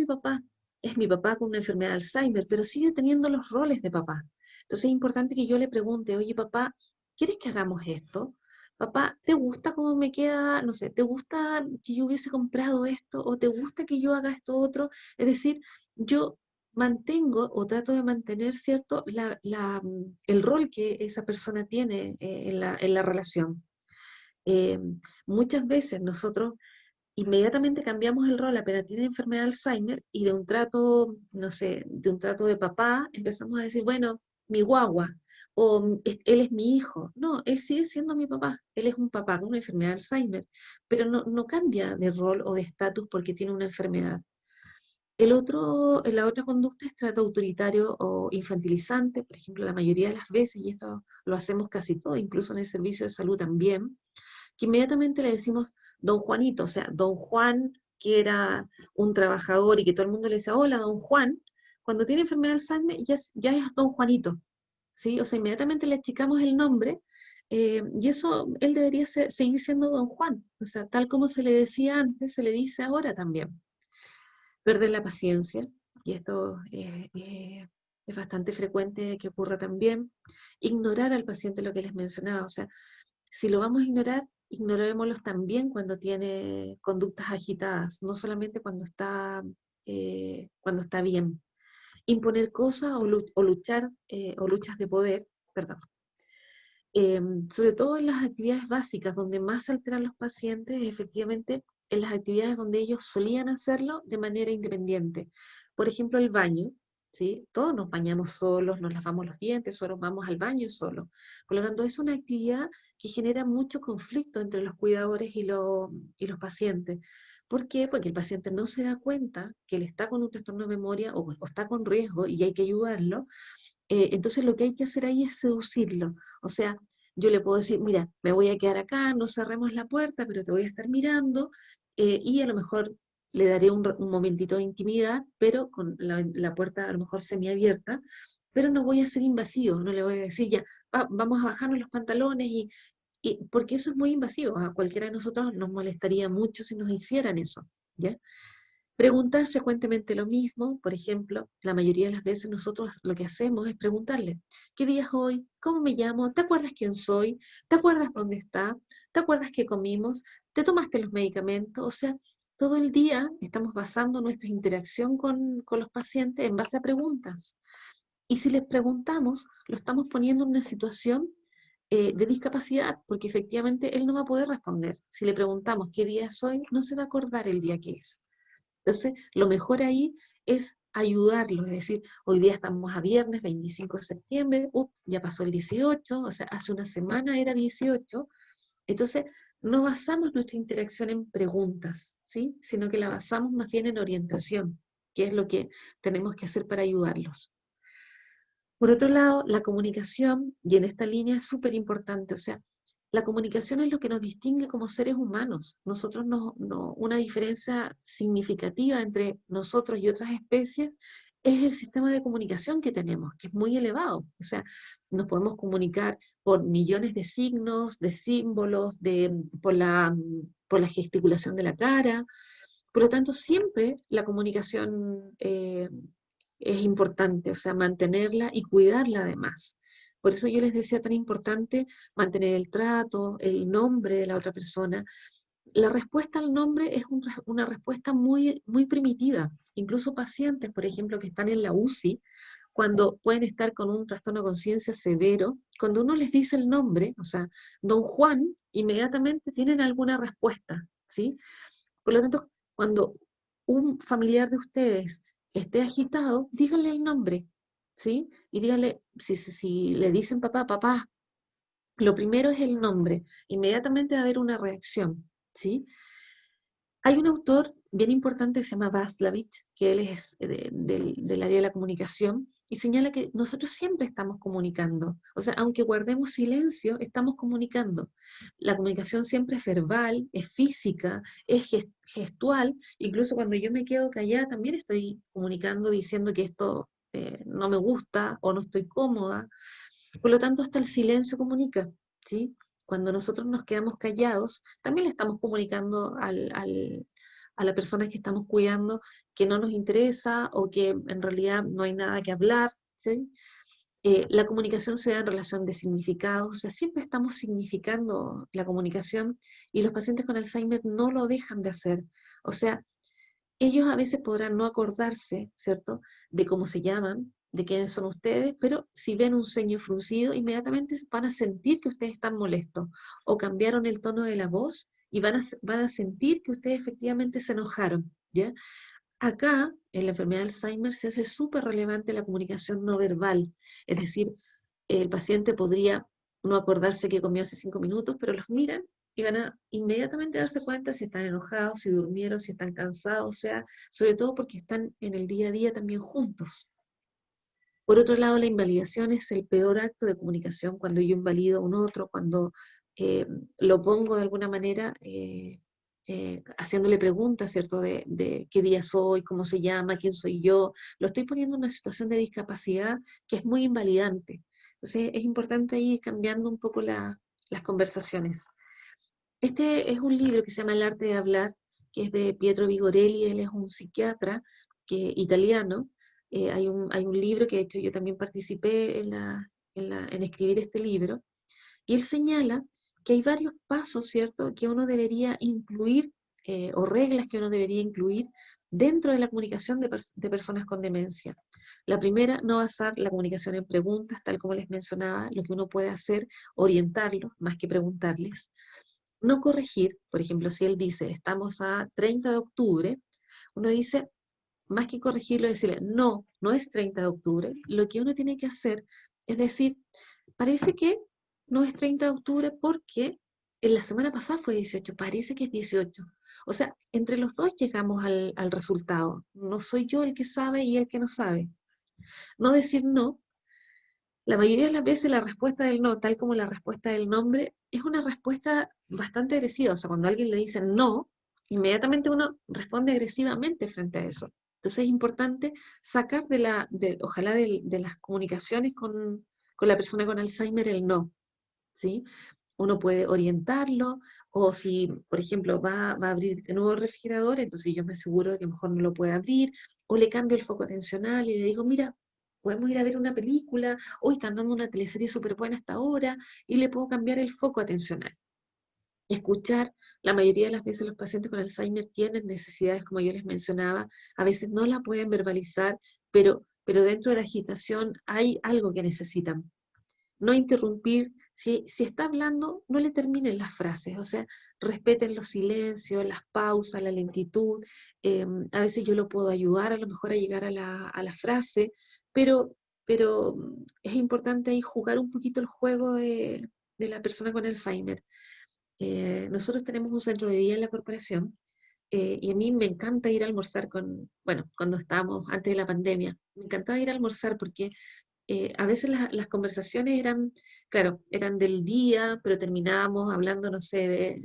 mi papá con una enfermedad de Alzheimer, pero sigue teniendo los roles de papá. Entonces es importante que yo le pregunte, oye papá, ¿quieres que hagamos esto? Papá, ¿te gusta cómo me queda? No sé, ¿te gusta que yo hubiese comprado esto? ¿O te gusta que yo haga esto otro? Es decir, yo mantengo o trato de mantener, ¿cierto?, el rol que esa persona tiene en la relación. Eh, Muchas veces nosotros inmediatamente cambiamos el rol, apenas tiene enfermedad de Alzheimer, y de un trato, no sé, de un trato de papá, empezamos a decir, bueno, mi guagua, o él es mi hijo. No, él sigue siendo mi papá, él es un papá con una enfermedad de Alzheimer, pero no cambia de rol o de estatus porque tiene una enfermedad. La otra conducta es trato autoritario o infantilizante, por ejemplo, la mayoría de las veces, y esto lo hacemos casi todo, incluso en el servicio de salud también, que inmediatamente le decimos don Juanito, o sea, don Juan, que era un trabajador y que todo el mundo le decía, hola, don Juan, cuando tiene enfermedad de Alzheimer ya es don Juanito, ¿sí? O sea, inmediatamente le achicamos el nombre, y eso, él debería seguir siendo don Juan, o sea, tal como se le decía antes, se le dice ahora también. Perder la paciencia. y esto es bastante frecuente que ocurra también, ignorar al paciente, lo que les mencionaba. O sea, si lo vamos a ignorar, ignorémoslo también cuando tiene conductas agitadas, no solamente cuando está bien. Imponer cosas o luchar, o luchas de poder, perdón. Sobre todo en las actividades básicas, donde más se alteran los pacientes, efectivamente, en las actividades donde ellos solían hacerlo de manera independiente. Por ejemplo, el baño, ¿sí? Todos nos bañamos solos, nos lavamos los dientes, solo vamos al baño solos. Por lo tanto, es una actividad que genera mucho conflicto entre los cuidadores y los pacientes. ¿Por qué? Porque el paciente no se da cuenta que él está con un trastorno de memoria o está con riesgo y hay que ayudarlo. Entonces lo que hay que hacer ahí es seducirlo. O sea, yo le puedo decir, mira, me voy a quedar acá, no cerremos la puerta, pero te voy a estar mirando, y a lo mejor le daré un momentito de intimidad, pero con la puerta a lo mejor semiabierta, pero no voy a ser invasivo, no le voy a decir, ya, vamos a bajarnos los pantalones, porque eso es muy invasivo. A cualquiera de nosotros nos molestaría mucho si nos hicieran eso, ¿ya? Preguntar frecuentemente lo mismo. Por ejemplo, la mayoría de las veces nosotros lo que hacemos es preguntarle, ¿qué día es hoy? ¿Cómo me llamo? ¿Te acuerdas quién soy? ¿Te acuerdas dónde está? ¿Te acuerdas qué comimos? ¿Te tomaste los medicamentos? O sea, todo el día estamos basando nuestra interacción con los pacientes en base a preguntas. Y si les preguntamos, lo estamos poniendo en una situación de discapacidad, porque efectivamente él no va a poder responder. Si le preguntamos qué día es hoy, no se va a acordar el día que es. Entonces, lo mejor ahí es ayudarlos, es decir, hoy día estamos a viernes 25 de septiembre, ya pasó el 18, o sea, hace una semana era 18, entonces no basamos nuestra interacción en preguntas, ¿sí? Sino que la basamos más bien en orientación, que es lo que tenemos que hacer para ayudarlos. Por otro lado, la comunicación, y en esta línea es súper importante, o sea, la comunicación es lo que nos distingue como seres humanos. Nosotros una diferencia significativa entre nosotros y otras especies es el sistema de comunicación que tenemos, que es muy elevado. O sea, nos podemos comunicar por millones de signos, de símbolos, por la gesticulación de la cara. Por lo tanto, siempre la comunicación es importante, o sea, mantenerla y cuidarla además. Por eso yo les decía tan importante mantener el trato, el nombre de la otra persona. La respuesta al nombre es una respuesta muy, muy primitiva. Incluso pacientes, por ejemplo, que están en la UCI, cuando pueden estar con un trastorno de conciencia severo, cuando uno les dice el nombre, o sea, don Juan, inmediatamente tienen alguna respuesta, ¿sí? Por lo tanto, cuando un familiar de ustedes esté agitado, díganle el nombre, ¿sí? Y díganle, si le dicen papá, papá, lo primero es el nombre, inmediatamente va a haber una reacción, ¿sí? Hay un autor bien importante que se llama Václavich, que él es del área de la comunicación, y señala que nosotros siempre estamos comunicando. O sea, aunque guardemos silencio, estamos comunicando. La comunicación siempre es verbal, es física, es gestual. Incluso cuando yo me quedo callada, también estoy comunicando, diciendo que esto no me gusta o no estoy cómoda. Por lo tanto, hasta el silencio comunica, ¿sí? Cuando nosotros nos quedamos callados, también le estamos comunicando a la persona que estamos cuidando que no nos interesa o que en realidad no hay nada que hablar, ¿sí? La comunicación se da en relación de significados, o sea, siempre estamos significando la comunicación y los pacientes con Alzheimer no lo dejan de hacer. O sea, ellos a veces podrán no acordarse, ¿cierto?, de cómo se llaman, de quiénes son ustedes, pero si ven un ceño fruncido, inmediatamente van a sentir que ustedes están molestos, o cambiaron el tono de la voz y van a sentir que ustedes efectivamente se enojaron, ¿ya? Acá, en la enfermedad de Alzheimer, se hace súper relevante la comunicación no verbal, es decir, el paciente podría no acordarse que comió hace 5 minutos, pero los miran y van a inmediatamente darse cuenta si están enojados, si durmieron, si están cansados, o sea, sobre todo porque están en el día a día también juntos. Por otro lado, la invalidación es el peor acto de comunicación cuando yo invalido a un otro, cuando lo pongo de alguna manera haciéndole preguntas, ¿cierto? De qué día soy, cómo se llama, quién soy yo. Lo estoy poniendo en una situación de discapacidad que es muy invalidante. Entonces es importante ir cambiando un poco las conversaciones. Este es un libro que se llama El arte de hablar, que es de Pietro Vigorelli, él es un psiquiatra, italiano. Hay un libro que de hecho yo también participé en escribir este libro, y él señala que hay varios pasos, ¿cierto?, que uno debería incluir, o reglas que uno debería incluir dentro de la comunicación de personas con demencia. La primera, no basar la comunicación en preguntas, tal como les mencionaba, lo que uno puede hacer, orientarlos, más que preguntarles. No corregir, por ejemplo, si él dice, estamos a 30 de octubre, uno dice, más que corregirlo, decirle, no, no es 30 de octubre, lo que uno tiene que hacer es decir, parece que no es 30 de octubre porque en la semana pasada fue 18, parece que es 18. O sea, entre los dos llegamos al resultado. No soy yo el que sabe y el que no sabe. No decir no. La mayoría de las veces la respuesta del no, tal como la respuesta del nombre, es una respuesta bastante agresiva. O sea, cuando a alguien le dicen no, inmediatamente uno responde agresivamente frente a eso. Entonces es importante sacar ojalá de las comunicaciones con la persona con Alzheimer el no, ¿sí? Uno puede orientarlo, o si, por ejemplo, va a abrir de nuevo el refrigerador, entonces yo me aseguro de que mejor no lo puede abrir, o le cambio el foco atencional y le digo, mira, podemos ir a ver una película, hoy están dando una teleserie súper buena hasta ahora, y le puedo cambiar el foco atencional. Escuchar, la mayoría de las veces los pacientes con Alzheimer tienen necesidades, como yo les mencionaba, a veces no la pueden verbalizar, pero dentro de la agitación hay algo que necesitan. No interrumpir, si está hablando, no le terminen las frases, o sea, respeten los silencios, las pausas, la lentitud. A veces yo lo puedo ayudar a lo mejor a llegar a la frase, pero, pero es importante ahí jugar un poquito el juego de la persona con Alzheimer. Nosotros tenemos un centro de día en la corporación, y a mí me encanta ir a almorzar bueno, cuando estábamos antes de la pandemia, me encantaba ir a almorzar porque a veces las conversaciones eran, claro, eran del día, pero terminábamos hablando, no sé,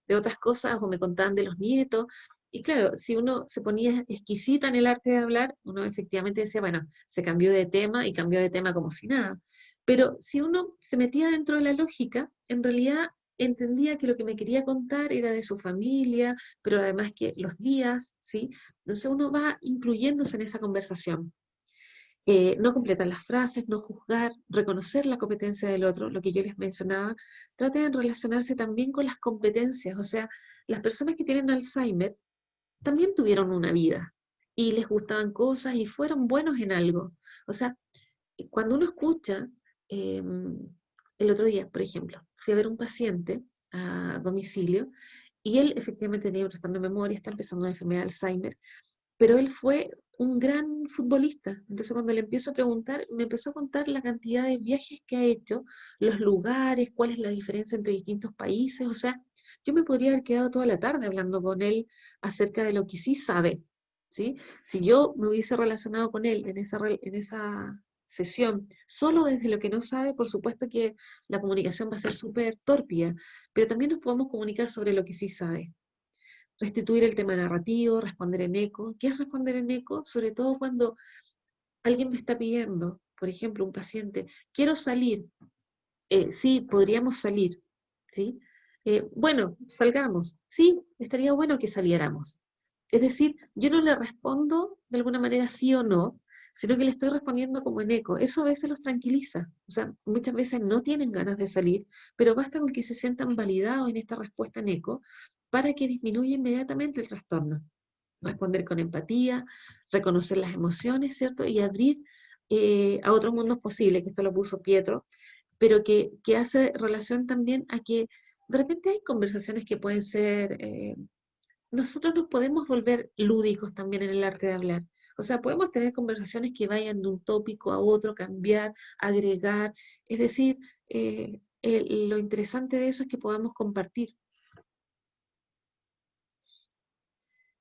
de otras cosas, o me contaban de los nietos. Y claro, si uno se ponía exquisita en el arte de hablar, uno efectivamente decía, bueno, se cambió de tema y cambió de tema como si nada. Pero si uno se metía dentro de la lógica, en realidad entendía que lo que me quería contar era de su familia, pero además que los días, ¿sí? Entonces uno va incluyéndose en esa conversación. No completar las frases, no juzgar, reconocer la competencia del otro, lo que yo les mencionaba, traten de relacionarse también con las competencias, o sea, las personas que tienen Alzheimer también tuvieron una vida y les gustaban cosas y fueron buenos en algo. O sea, cuando uno escucha, eh, el otro día, por ejemplo, fui a ver un paciente a domicilio y él efectivamente tenía un trastorno de memoria, está empezando una enfermedad de Alzheimer, pero él fue un gran futbolista. Entonces cuando le empiezo a preguntar, me empezó a contar la cantidad de viajes que ha hecho, los lugares, cuál es la diferencia entre distintos países. O sea, yo me podría haber quedado toda la tarde hablando con él acerca de lo que sí sabe, ¿sí? Si yo me hubiese relacionado con él en esa sesión solo desde lo que no sabe, por supuesto que la comunicación va a ser súper torpia, pero también nos podemos comunicar sobre lo que sí sabe. Restituir el tema narrativo, responder en eco. ¿Qué es responder en eco? Sobre todo cuando alguien me está pidiendo, por ejemplo, un paciente, quiero salir, sí, podríamos salir, ¿sí? Bueno, salgamos, sí, estaría bueno que saliéramos. Es decir, yo no le respondo de alguna manera sí o no, sino que le estoy respondiendo como en eco. Eso a veces los tranquiliza. O sea, muchas veces no tienen ganas de salir, pero basta con que se sientan validados en esta respuesta en eco para que disminuya inmediatamente el trastorno. Responder con empatía, reconocer las emociones, ¿cierto? Y abrir a otros mundos posibles, que esto lo puso Pietro, pero que hace relación también a que de repente hay conversaciones que pueden ser, nosotros nos podemos volver lúdicos también en el arte de hablar. O sea, podemos tener conversaciones que vayan de un tópico a otro, cambiar, agregar. Es decir, lo interesante de eso es que podamos compartir.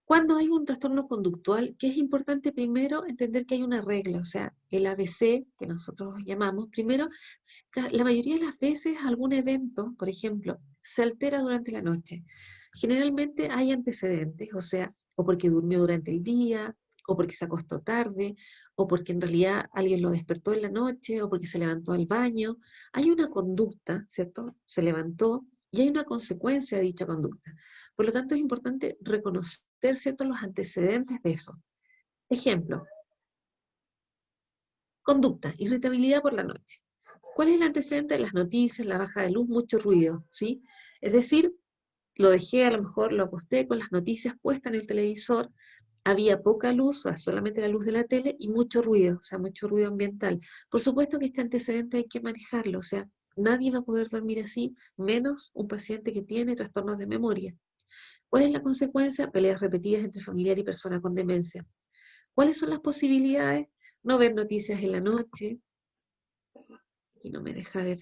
Cuando hay un trastorno conductual, que es importante primero entender que hay una regla, o sea, el ABC, que nosotros llamamos, primero, la mayoría de las veces algún evento, por ejemplo, se altera durante la noche. Generalmente hay antecedentes, o sea, o porque durmió durante el día, o porque se acostó tarde, o porque en realidad alguien lo despertó en la noche, o porque se levantó al baño. Hay una conducta, ¿cierto? Se levantó y hay una consecuencia de dicha conducta. Por lo tanto, es importante reconocer, ¿cierto?, los antecedentes de eso. Ejemplo, conducta, irritabilidad por la noche. ¿Cuál es el antecedente de las noticias, la baja de luz, mucho ruido? ¿Sí? Es decir, lo dejé, a lo mejor lo acosté con las noticias puestas en el televisor, había poca luz, o sea, solamente la luz de la tele, y mucho ruido, o sea, mucho ruido ambiental. Por supuesto que este antecedente hay que manejarlo, o sea, nadie va a poder dormir así, menos un paciente que tiene trastornos de memoria. ¿Cuál es la consecuencia? Peleas repetidas entre familiar y persona con demencia. ¿Cuáles son las posibilidades? No ver noticias en la noche, y no me deja ver.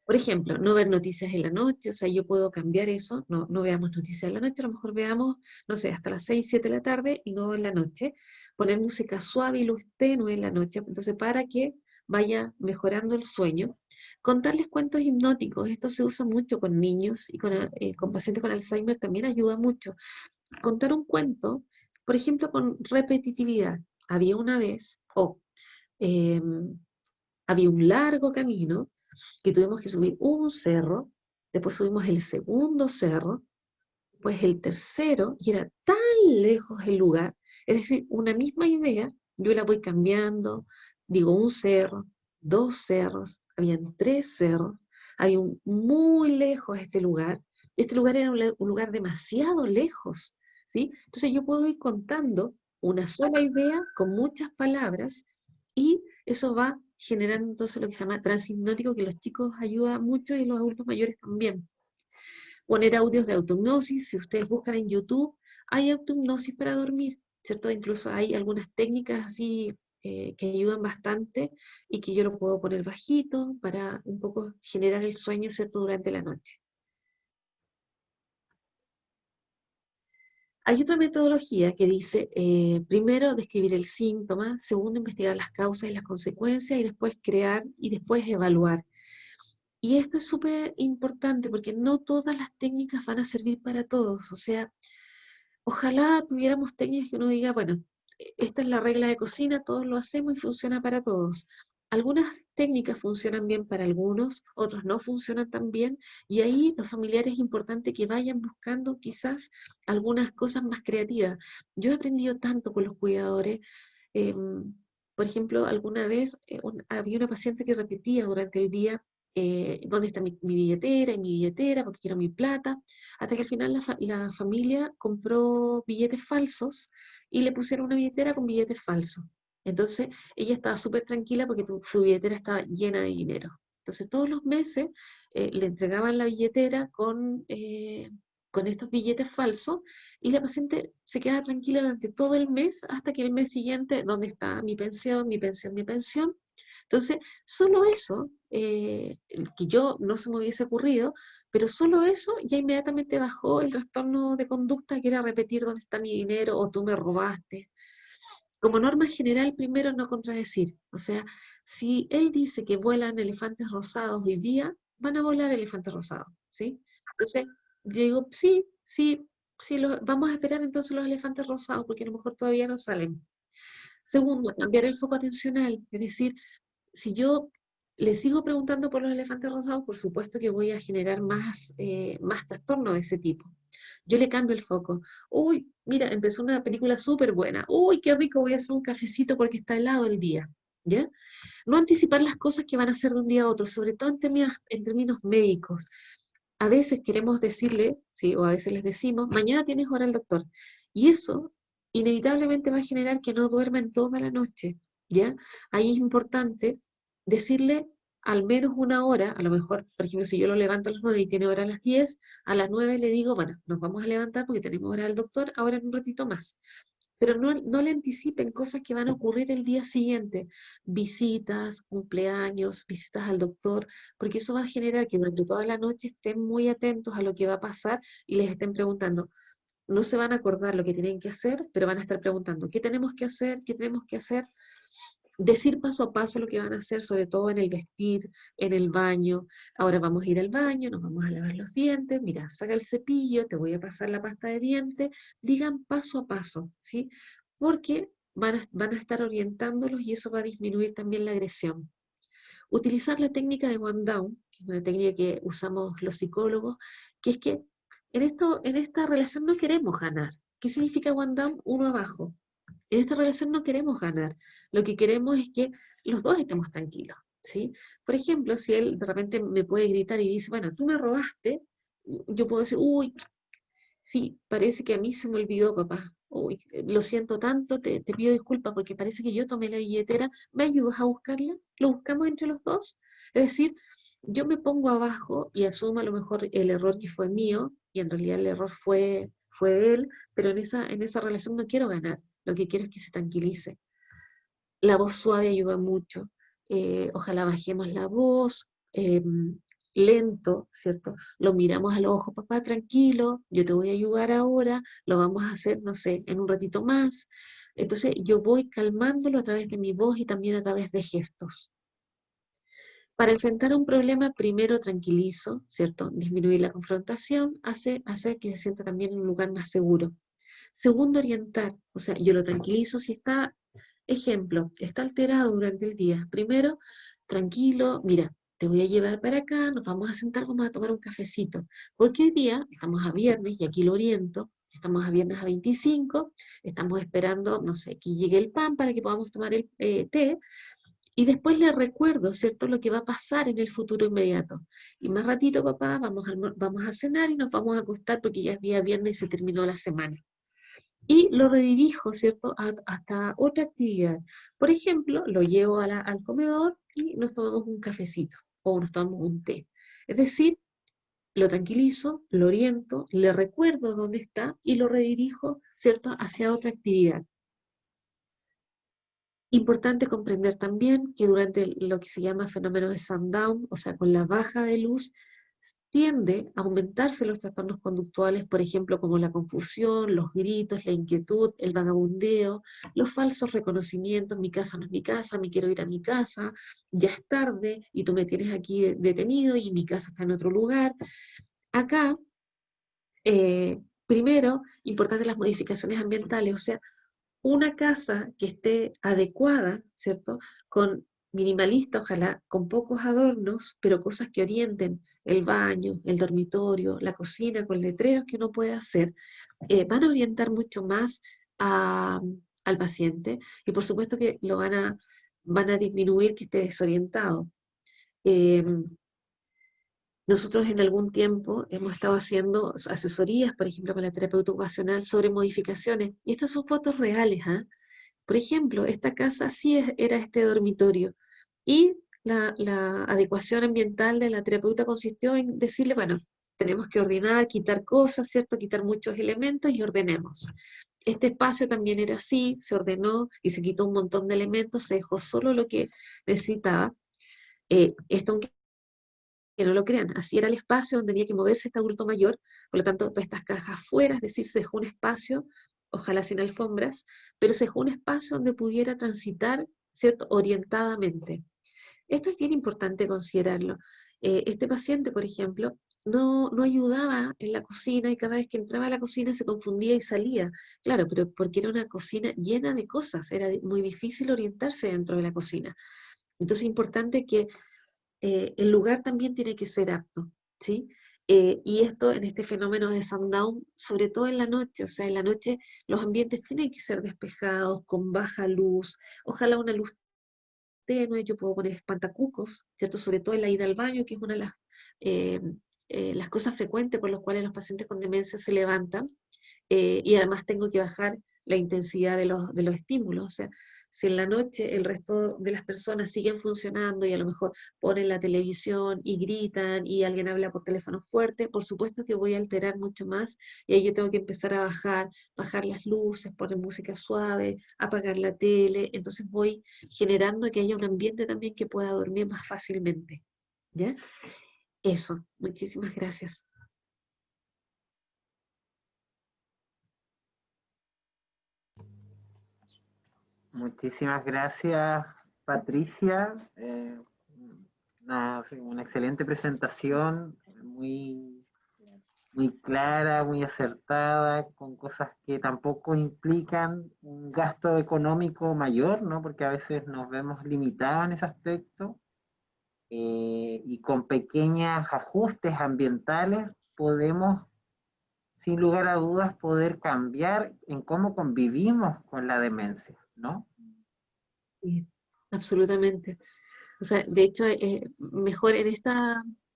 Por ejemplo, no ver noticias en la noche, o sea, yo puedo cambiar eso, no veamos noticias en la noche, a lo mejor veamos, no sé, hasta las 6, 7 de la tarde y no en la noche. Poner música suave y luz tenue en la noche, entonces para que vaya mejorando el sueño. Contarles cuentos hipnóticos, esto se usa mucho con niños y con pacientes con Alzheimer también ayuda mucho. Contar un cuento, por ejemplo, con repetitividad. Había una vez, había un largo camino que tuvimos que subir un cerro, después subimos el segundo cerro, pues el tercero, y era tan lejos el lugar, es decir, una misma idea, yo la voy cambiando, digo un cerro, dos cerros, habían tres cerros, había muy lejos este lugar era un lugar demasiado lejos, ¿sí? Entonces yo puedo ir contando una sola idea con muchas palabras y eso va generando entonces lo que se llama transhipnótico, que los chicos ayuda mucho y los adultos mayores también. Poner audios de autohipnosis, si ustedes buscan en YouTube, hay autohipnosis para dormir, ¿cierto? Incluso hay algunas técnicas así que ayudan bastante y que yo lo puedo poner bajito para un poco generar el sueño, ¿cierto? Durante la noche. Hay otra metodología que dice, primero, describir el síntoma, segundo, investigar las causas y las consecuencias, y después crear y después evaluar. Y esto es súper importante porque no todas las técnicas van a servir para todos. O sea, ojalá tuviéramos técnicas que uno diga, bueno, esta es la regla de cocina, todos lo hacemos y funciona para todos. Algunas técnicas funcionan bien para algunos, otros no funcionan tan bien, y ahí los familiares es importante que vayan buscando quizás algunas cosas más creativas. Yo he aprendido tanto con los cuidadores. Por ejemplo, alguna vez había una paciente que repetía durante el día, ¿dónde está mi billetera? Y mi billetera, porque quiero mi plata, hasta que al final la familia compró billetes falsos y le pusieron una billetera con billetes falsos. Entonces, ella estaba súper tranquila porque su billetera estaba llena de dinero. Entonces, todos los meses le entregaban la billetera con estos billetes falsos y la paciente se quedaba tranquila durante todo el mes hasta que el mes siguiente, ¿dónde está mi pensión, mi pensión, mi pensión? Entonces, solo eso, que yo no se me hubiese ocurrido, pero solo eso ya inmediatamente bajó el trastorno de conducta, que era repetir dónde está mi dinero o tú me robaste. Como norma general, primero no contradecir. O sea, si él dice que vuelan elefantes rosados hoy día, van a volar elefantes rosados, ¿sí? Entonces, yo digo, sí, sí, sí, vamos a esperar entonces los elefantes rosados, porque a lo mejor todavía no salen. Segundo, cambiar el foco atencional, es decir, si yo le sigo preguntando por los elefantes rosados, por supuesto que voy a generar más trastorno de ese tipo. Yo le cambio el foco. Uy, mira, empezó una película súper buena. Uy, qué rico, voy a hacer un cafecito porque está helado el día. ¿Ya? No anticipar las cosas que van a hacer de un día a otro, sobre todo en términos médicos. A veces queremos decirle, ¿sí? O a veces les decimos, mañana tienes hora al doctor. Y eso inevitablemente va a generar que no duerman toda la noche, ¿ya? Ahí es importante decirle al menos una hora, a lo mejor, por ejemplo, si yo lo levanto a las 9 y tiene hora a las 10, a las 9 le digo, bueno, nos vamos a levantar porque tenemos hora al doctor, ahora en un ratito más. Pero no le anticipen cosas que van a ocurrir el día siguiente, visitas, cumpleaños, visitas al doctor, porque eso va a generar que durante toda la noche estén muy atentos a lo que va a pasar y les estén preguntando. No se van a acordar lo que tienen que hacer, pero van a estar preguntando, ¿qué tenemos que hacer? ¿Qué tenemos que hacer? Decir paso a paso lo que van a hacer, sobre todo en el vestir, en el baño. Ahora vamos a ir al baño, nos vamos a lavar los dientes, mira, saca el cepillo, te voy a pasar la pasta de dientes. Digan paso a paso, ¿sí? Porque van a estar orientándolos y eso va a disminuir también la agresión. Utilizar la técnica de One Down, que es una técnica que usamos los psicólogos, que es que en esta relación no queremos ganar, ¿Qué significa one down? Uno abajo. En esta relación no queremos ganar. Lo que queremos es que los dos estemos tranquilos, ¿sí? Por ejemplo, si él de repente me puede gritar y dice, bueno, tú me robaste, yo puedo decir, uy, sí, parece que a mí se me olvidó, papá. Uy, lo siento tanto, te pido disculpas porque parece que yo tomé la billetera. ¿Me ayudas a buscarla? ¿Lo buscamos entre los dos? Es decir, yo me pongo abajo y asumo a lo mejor el error que fue mío, y en realidad el error fue de él, pero en esa relación no quiero ganar. Lo que quiero es que se tranquilice. La voz suave ayuda mucho. Ojalá bajemos la voz, lento, ¿cierto? Lo miramos a los ojos, papá, tranquilo, yo te voy a ayudar ahora, lo vamos a hacer, no sé, en un ratito más. Entonces yo voy calmándolo a través de mi voz y también a través de gestos. Para enfrentar un problema, primero tranquilizo, ¿cierto? Disminuir la confrontación hace que se sienta también en un lugar más seguro. Segundo, orientar, o sea, yo lo tranquilizo si está, ejemplo, está alterado durante el día. Primero, tranquilo, mira, te voy a llevar para acá, nos vamos a sentar, vamos a tomar un cafecito. Porque hoy día estamos a viernes, y aquí lo oriento, estamos a viernes a 25, estamos esperando, no sé, que llegue el pan para que podamos tomar el té, y después le recuerdo, ¿cierto?, lo que va a pasar en el futuro inmediato. Y más ratito, papá, vamos a cenar y nos vamos a acostar porque ya es día viernes y se terminó la semana. Y lo redirijo, ¿cierto?, hasta otra actividad. Por ejemplo, lo llevo al comedor y nos tomamos un cafecito o nos tomamos un té. Es decir, lo tranquilizo, lo oriento, le recuerdo dónde está y lo redirijo, ¿cierto?, hacia otra actividad. Importante comprender también que durante lo que se llama fenómeno de sundown, o sea, con la baja de luz, tiende a aumentarse los trastornos conductuales, por ejemplo, como la confusión, los gritos, la inquietud, el vagabundeo, los falsos reconocimientos, mi casa no es mi casa, me quiero ir a mi casa, ya es tarde y tú me tienes aquí detenido y mi casa está en otro lugar. Acá, primero, importante las modificaciones ambientales, o sea, una casa que esté adecuada, ¿cierto? Con minimalista, ojalá, con pocos adornos, pero cosas que orienten el baño, el dormitorio, la cocina, con letreros que uno puede hacer, van a orientar mucho más al paciente y por supuesto que van a disminuir que esté desorientado. Eh, Nosotros en algún tiempo hemos estado haciendo asesorías, por ejemplo, con la terapeuta ocupacional sobre modificaciones, y estas son fotos reales, ¿ah? Por ejemplo, esta casa sí era este dormitorio y la adecuación ambiental de la terapeuta consistió en decirle, bueno, tenemos que ordenar, quitar cosas, ¿cierto? Quitar muchos elementos y ordenemos. Este espacio también era así, se ordenó y se quitó un montón de elementos, se dejó solo lo que necesitaba. Esto, aunque no lo crean, así era el espacio donde tenía que moverse este adulto mayor, por lo tanto, todas estas cajas fuera, es decir, se dejó un espacio, ojalá sin alfombras, pero se dejó un espacio donde pudiera transitar, ¿cierto?, orientadamente. Esto es bien importante considerarlo. Este paciente, por ejemplo, no ayudaba en la cocina y cada vez que entraba a la cocina se confundía y salía. Claro, pero porque era una cocina llena de cosas, era muy difícil orientarse dentro de la cocina. Entonces es importante que el lugar también tiene que ser apto, ¿sí? Y esto en este fenómeno de sundown, sobre todo en la noche, o sea, en la noche los ambientes tienen que ser despejados, con baja luz, ojalá una luz tenue, yo puedo poner espantacucos, ¿cierto? Sobre todo en la ida al baño, que es una de eh, las cosas frecuentes por las cuales los pacientes con demencia se levantan, y además tengo que bajar la intensidad de los estímulos, o sea, si en la noche el resto de las personas siguen funcionando y a lo mejor ponen la televisión y gritan y alguien habla por teléfono fuerte, por supuesto que voy a alterar mucho más y ahí yo tengo que empezar a bajar las luces, poner música suave, apagar la tele, entonces voy generando que haya un ambiente también que pueda dormir más fácilmente, ¿ya? Eso, muchísimas gracias. Muchísimas gracias, Patricia. Una excelente presentación, muy, muy clara, muy acertada, con cosas que tampoco implican un gasto económico mayor, ¿no? Porque a veces nos vemos limitados en ese aspecto. Y con pequeños ajustes ambientales podemos sin lugar a dudas, poder cambiar en cómo convivimos con la demencia, ¿no? Sí, absolutamente. O sea, de hecho, mejor en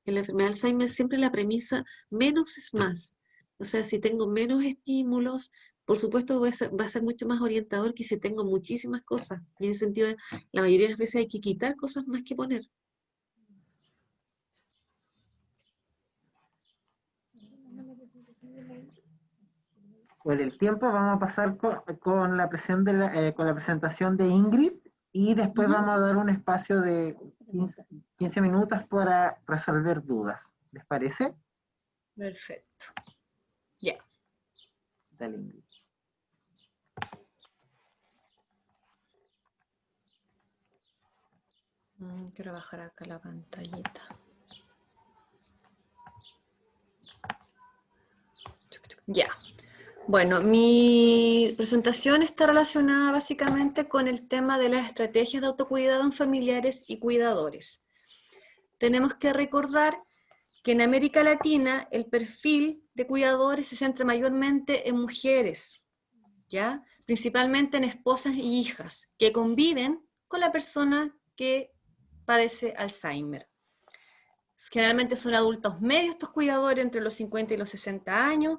la enfermedad de Alzheimer siempre la premisa, menos es más. O sea, si tengo menos estímulos, por supuesto va a ser mucho más orientador que si tengo muchísimas cosas. Y en ese sentido, la mayoría de las veces hay que quitar cosas más que poner. Por el tiempo vamos a pasar con la presentación de Ingrid y después vamos a dar un espacio de 15 minutos para resolver dudas. ¿Les parece? Perfecto. Ya. Dale, Ingrid. Quiero bajar acá la pantallita. Ya. Bueno, mi presentación está relacionada básicamente con el tema de las estrategias de autocuidado en familiares y cuidadores. Tenemos que recordar que en América Latina el perfil de cuidadores se centra mayormente en mujeres, ¿ya? Principalmente en esposas y hijas que conviven con la persona que padece Alzheimer. Generalmente son adultos medios estos cuidadores entre los 50 y los 60 años,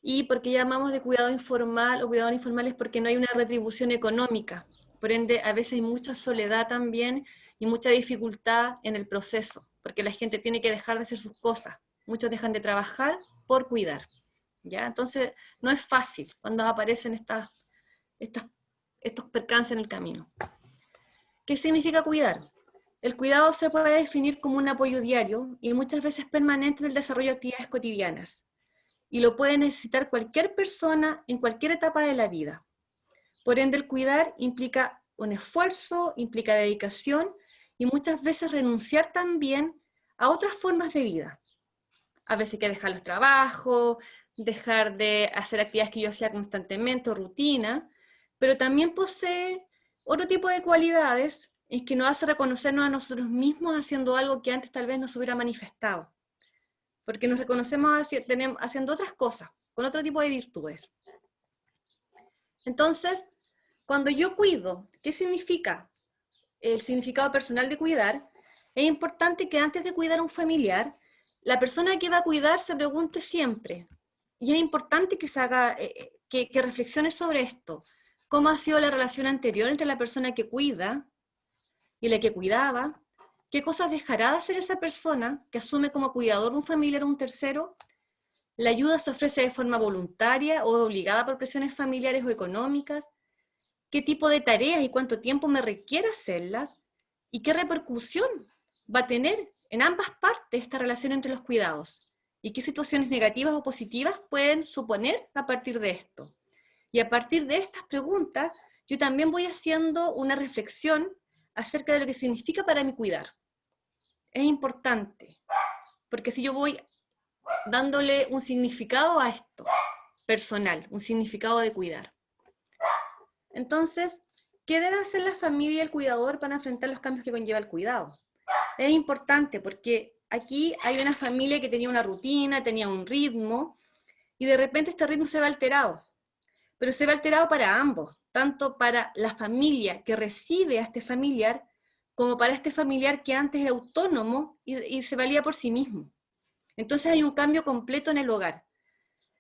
y porque llamamos de cuidado informal o cuidador informal es porque no hay una retribución económica. Por ende, a veces hay mucha soledad también y mucha dificultad en el proceso, porque la gente tiene que dejar de hacer sus cosas. Muchos dejan de trabajar por cuidar, ¿ya? Entonces, no es fácil cuando aparecen estos percances en el camino. ¿Qué significa cuidar? El cuidado se puede definir como un apoyo diario y muchas veces permanente en el desarrollo de actividades cotidianas. Y lo puede necesitar cualquier persona en cualquier etapa de la vida. Por ende, el cuidar implica un esfuerzo, implica dedicación y muchas veces renunciar también a otras formas de vida. A veces hay que dejar los trabajos, dejar de hacer actividades que yo hacía constantemente o rutina, pero también posee otro tipo de cualidades en que nos hace reconocernos a nosotros mismos haciendo algo que antes tal vez no se hubiera manifestado. Porque nos reconocemos haciendo otras cosas, con otro tipo de virtudes. Entonces, cuando yo cuido, ¿qué significa? El significado personal de cuidar, es importante que antes de cuidar a un familiar, la persona que va a cuidar se pregunte siempre, y es importante que se haga, que reflexione sobre esto, cómo ha sido la relación anterior entre la persona que cuida y la que cuidaba, qué cosas dejará de hacer esa persona que asume como cuidador de un familiar o un tercero. La ayuda se ofrece de forma voluntaria o obligada por presiones familiares o económicas. ¿Qué tipo de tareas y cuánto tiempo me requiere hacerlas? ¿Y qué repercusión va a tener en ambas partes esta relación entre los cuidados? ¿Y qué situaciones negativas o positivas pueden suponer a partir de esto? Y a partir de estas preguntas, yo también voy haciendo una reflexión acerca de lo que significa para mí cuidar. Es importante, porque si yo voy dándole un significado a esto, personal, un significado de cuidar. Entonces, ¿qué debe hacer la familia y el cuidador para enfrentar los cambios que conlleva el cuidado? Es importante porque aquí hay una familia que tenía una rutina, tenía un ritmo, y de repente este ritmo se va alterado. Pero se va alterado para ambos, tanto para la familia que recibe a este familiar, como para este familiar que antes era autónomo y se valía por sí mismo. Entonces hay un cambio completo en el hogar.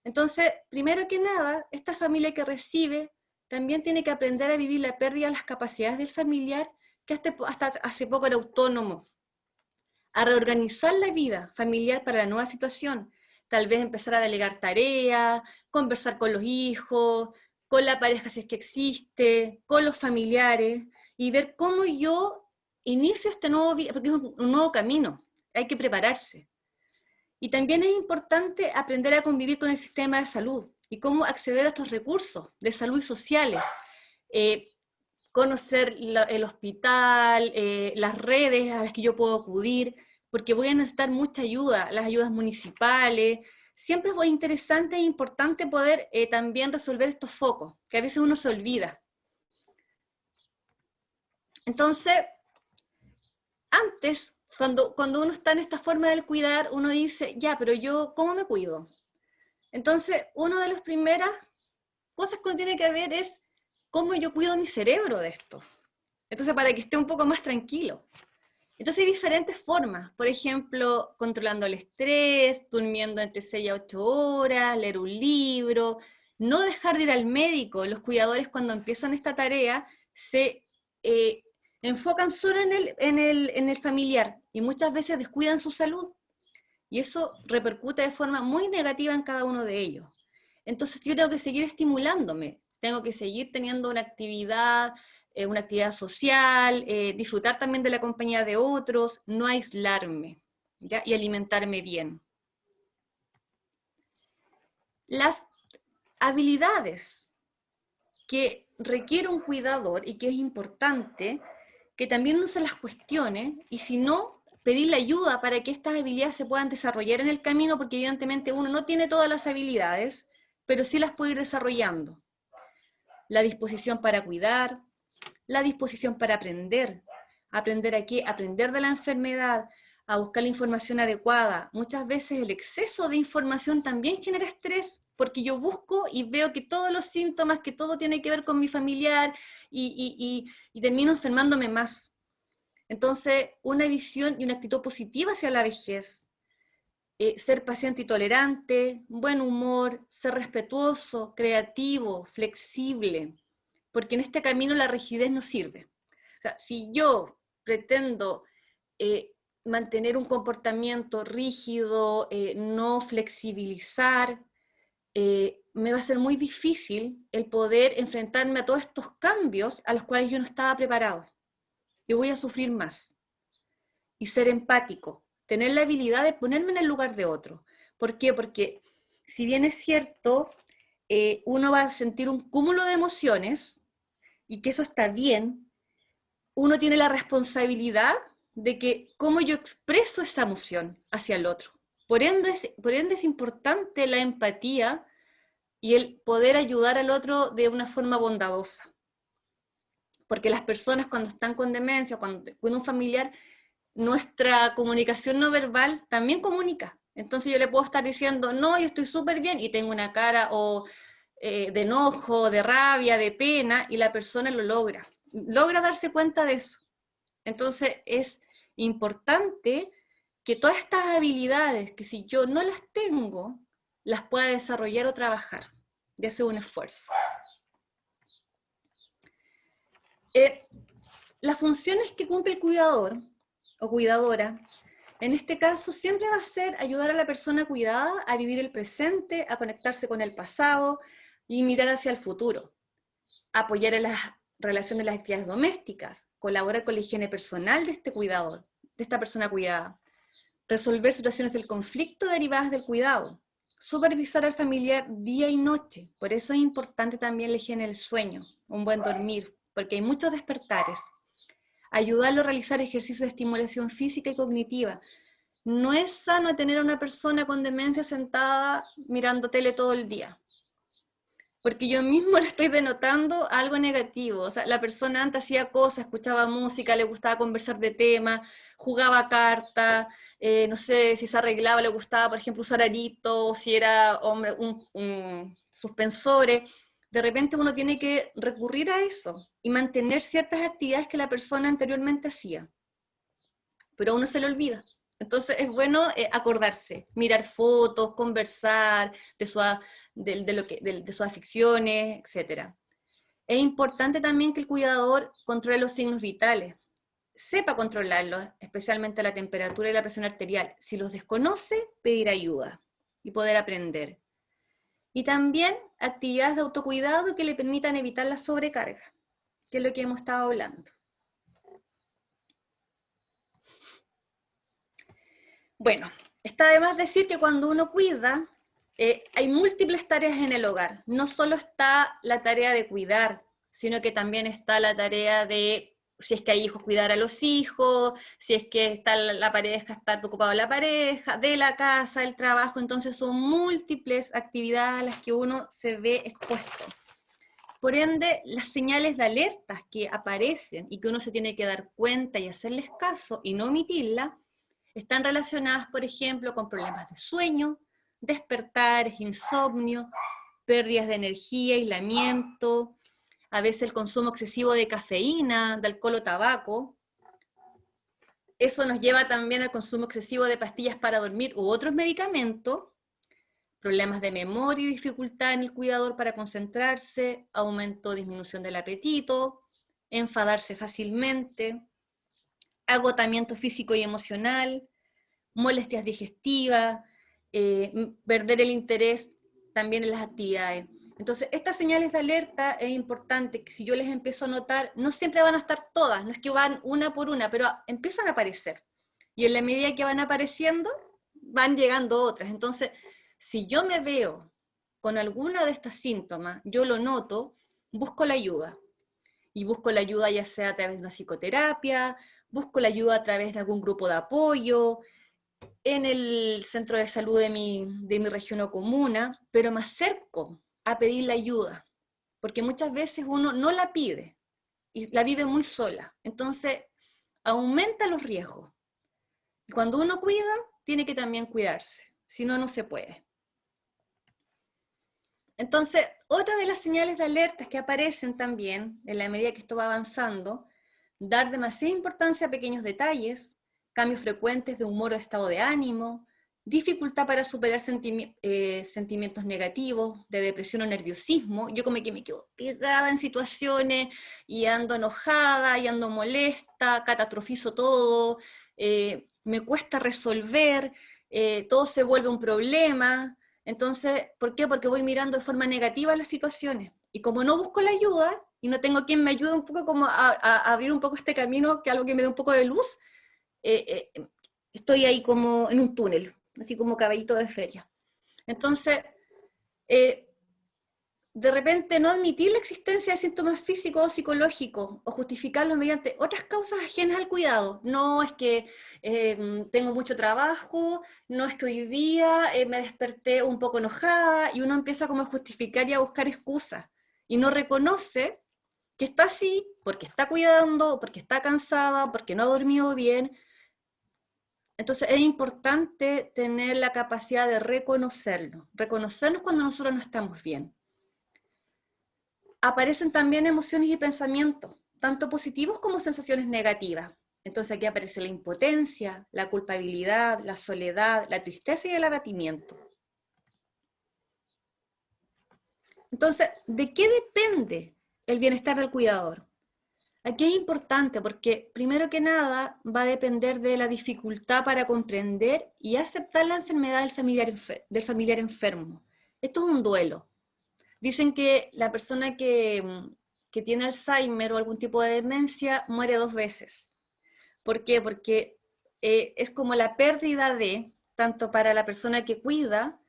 Entonces, primero que nada, esta familia que recibe también tiene que aprender a vivir la pérdida de las capacidades del familiar que hasta hace poco era autónomo, a reorganizar la vida familiar para la nueva situación, tal vez empezar a delegar tareas, conversar con los hijos, con la pareja si es que existe, con los familiares, y ver cómo yo inicio este nuevo, porque es un nuevo camino, hay que prepararse. Y también es importante aprender a convivir con el sistema de salud y cómo acceder a estos recursos de salud y sociales, conocer el hospital, las redes a las que yo puedo acudir, porque voy a necesitar mucha ayuda, las ayudas municipales. Siempre es interesante e importante poder también resolver estos focos, que a veces uno se olvida. Entonces, antes, cuando uno está en esta forma del cuidar, uno dice, ya, pero yo, ¿cómo me cuido? Entonces, una de las primeras cosas que uno tiene que ver es cómo yo cuido mi cerebro de esto. Entonces, para que esté un poco más tranquilo. Entonces hay diferentes formas, por ejemplo, controlando el estrés, durmiendo entre 6 a 8 horas, leer un libro, no dejar de ir al médico. Los cuidadores cuando empiezan esta tarea se enfocan solo en el familiar y muchas veces descuidan su salud. Y eso repercute de forma muy negativa en cada uno de ellos. Entonces yo tengo que seguir estimulándome, tengo que seguir teniendo una actividad social, disfrutar también de la compañía de otros, no aislarme, ¿ya? Y alimentarme bien. Las habilidades que requiere un cuidador y que es importante que también uno se las cuestione, y si no, pedirle ayuda para que estas habilidades se puedan desarrollar en el camino, porque evidentemente uno no tiene todas las habilidades, pero sí las puede ir desarrollando. La disposición para cuidar, la disposición para aprender. ¿Aprender a qué? Aprender de la enfermedad, a buscar la información adecuada. Muchas veces el exceso de información también genera estrés, porque yo busco y veo que todos los síntomas, que todo tiene que ver con mi familiar, y termino enfermándome más. Entonces, una visión y una actitud positiva hacia la vejez, ser paciente y tolerante, buen humor, ser respetuoso, creativo, flexible, porque en este camino la rigidez no sirve. O sea, si yo pretendo mantener un comportamiento rígido, no flexibilizar, me va a ser muy difícil el poder enfrentarme a todos estos cambios a los cuales yo no estaba preparado. Yo voy a sufrir más. Y ser empático, tener la habilidad de ponerme en el lugar de otro. ¿Por qué? Porque si bien es cierto, uno va a sentir un cúmulo de emociones, y que eso está bien, uno tiene la responsabilidad de que cómo yo expreso esa emoción hacia el otro. Por ende es importante la empatía y el poder ayudar al otro de una forma bondadosa. Porque las personas cuando están con demencia, cuando un familiar, nuestra comunicación no verbal también comunica. Entonces yo le puedo estar diciendo, no, yo estoy súper bien, y tengo una cara de enojo, de rabia, de pena, y la persona lo logra darse cuenta de eso. Entonces es importante que todas estas habilidades, que si yo no las tengo, las pueda desarrollar o trabajar, y hacer un esfuerzo. Las funciones que cumple el cuidador o cuidadora, en este caso siempre va a ser ayudar a la persona cuidada a vivir el presente, a conectarse con el pasado y mirar hacia el futuro, apoyar en las relaciones de las actividades domésticas, colaborar con la higiene personal de este cuidador, de esta persona cuidada, resolver situaciones del conflicto derivadas del cuidado, supervisar al familiar día y noche. Por eso es importante también la higiene del sueño, un buen dormir, porque hay muchos despertares. Ayudarlo a realizar ejercicios de estimulación física y cognitiva. No es sano tener a una persona con demencia sentada mirando tele todo el día, porque yo mismo le estoy denotando algo negativo. O sea, la persona antes hacía cosas, escuchaba música, le gustaba conversar de temas, jugaba cartas, no sé, si se arreglaba, le gustaba, por ejemplo, usar aritos, si era hombre, un suspensores. De repente uno tiene que recurrir a eso y mantener ciertas actividades que la persona anteriormente hacía, pero a uno se le olvida. Entonces es bueno acordarse, mirar fotos, conversar de sus aficiones, etc. Es importante también que el cuidador controle los signos vitales, sepa controlarlos, especialmente la temperatura y la presión arterial. Si los desconoce, pedir ayuda y poder aprender. Y también actividades de autocuidado que le permitan evitar la sobrecarga, que es lo que hemos estado hablando. Bueno, está de más decir que cuando uno cuida, hay múltiples tareas en el hogar. No solo está la tarea de cuidar, sino que también está la tarea de, si es que hay hijos, cuidar a los hijos, si es que está la pareja, estar preocupado de la pareja, de la casa, del trabajo. Entonces son múltiples actividades a las que uno se ve expuesto. Por ende, las señales de alertas que aparecen y que uno se tiene que dar cuenta y hacerles caso y no omitirlas, están relacionadas, por ejemplo, con problemas de sueño, despertares, insomnio, pérdidas de energía, aislamiento, a veces el consumo excesivo de cafeína, de alcohol o tabaco. Eso nos lleva también al consumo excesivo de pastillas para dormir u otros medicamentos, problemas de memoria y dificultad en el cuidador para concentrarse, aumento o disminución del apetito, enfadarse fácilmente, agotamiento físico y emocional, molestias digestivas, perder el interés también en las actividades. Entonces, estas señales de alerta es importante que si yo les empiezo a notar, no siempre van a estar todas, no es que van una por una, pero empiezan a aparecer. Y en la medida que van apareciendo, van llegando otras. Entonces, si yo me veo con alguna de estas síntomas, yo lo noto, busco la ayuda. Y busco la ayuda ya sea a través de una psicoterapia, busco la ayuda a través de algún grupo de apoyo, en el centro de salud de mi región o comuna, pero me acerco a pedir la ayuda, porque muchas veces uno no la pide y la vive muy sola. Entonces, aumenta los riesgos. Y cuando uno cuida, tiene que también cuidarse, si no, no se puede. Entonces, otra de las señales de alerta que aparecen también, en la medida que esto va avanzando, dar demasiada importancia a pequeños detalles, cambios frecuentes de humor o estado de ánimo, dificultad para superar sentimientos negativos, de depresión o nerviosismo. Yo como que me quedo pegada en situaciones y ando enojada, y ando molesta, catastrofizo todo, me cuesta resolver, todo se vuelve un problema. Entonces, ¿por qué? Porque voy mirando de forma negativa las situaciones. Y como no busco la ayuda, y no tengo quien me ayude un poco como a abrir un poco este camino, que algo que me dé un poco de luz, estoy ahí como en un túnel, así como caballito de feria. Entonces, de repente no admitir la existencia de síntomas físicos o psicológicos, o justificarlos mediante otras causas ajenas al cuidado. No es que tengo mucho trabajo, no es que hoy día me desperté un poco enojada, y uno empieza como a justificar y a buscar excusas, y no reconoce que está así porque está cuidando, porque está cansada, porque no ha dormido bien. Entonces es importante tener la capacidad de reconocernos cuando nosotros no estamos bien. Aparecen también emociones y pensamientos, tanto positivos como sensaciones negativas. Entonces aquí aparece la impotencia, la culpabilidad, la soledad, la tristeza y el abatimiento. Entonces, ¿de qué depende el bienestar del cuidador? Aquí es importante porque, primero que nada, va a depender de la dificultad para comprender y aceptar la enfermedad del familiar enfermo. Esto es un duelo. Dicen que la persona que tiene Alzheimer o algún tipo de demencia muere 2 veces. ¿Por qué? Porque es como la pérdida de, tanto para la persona que cuida,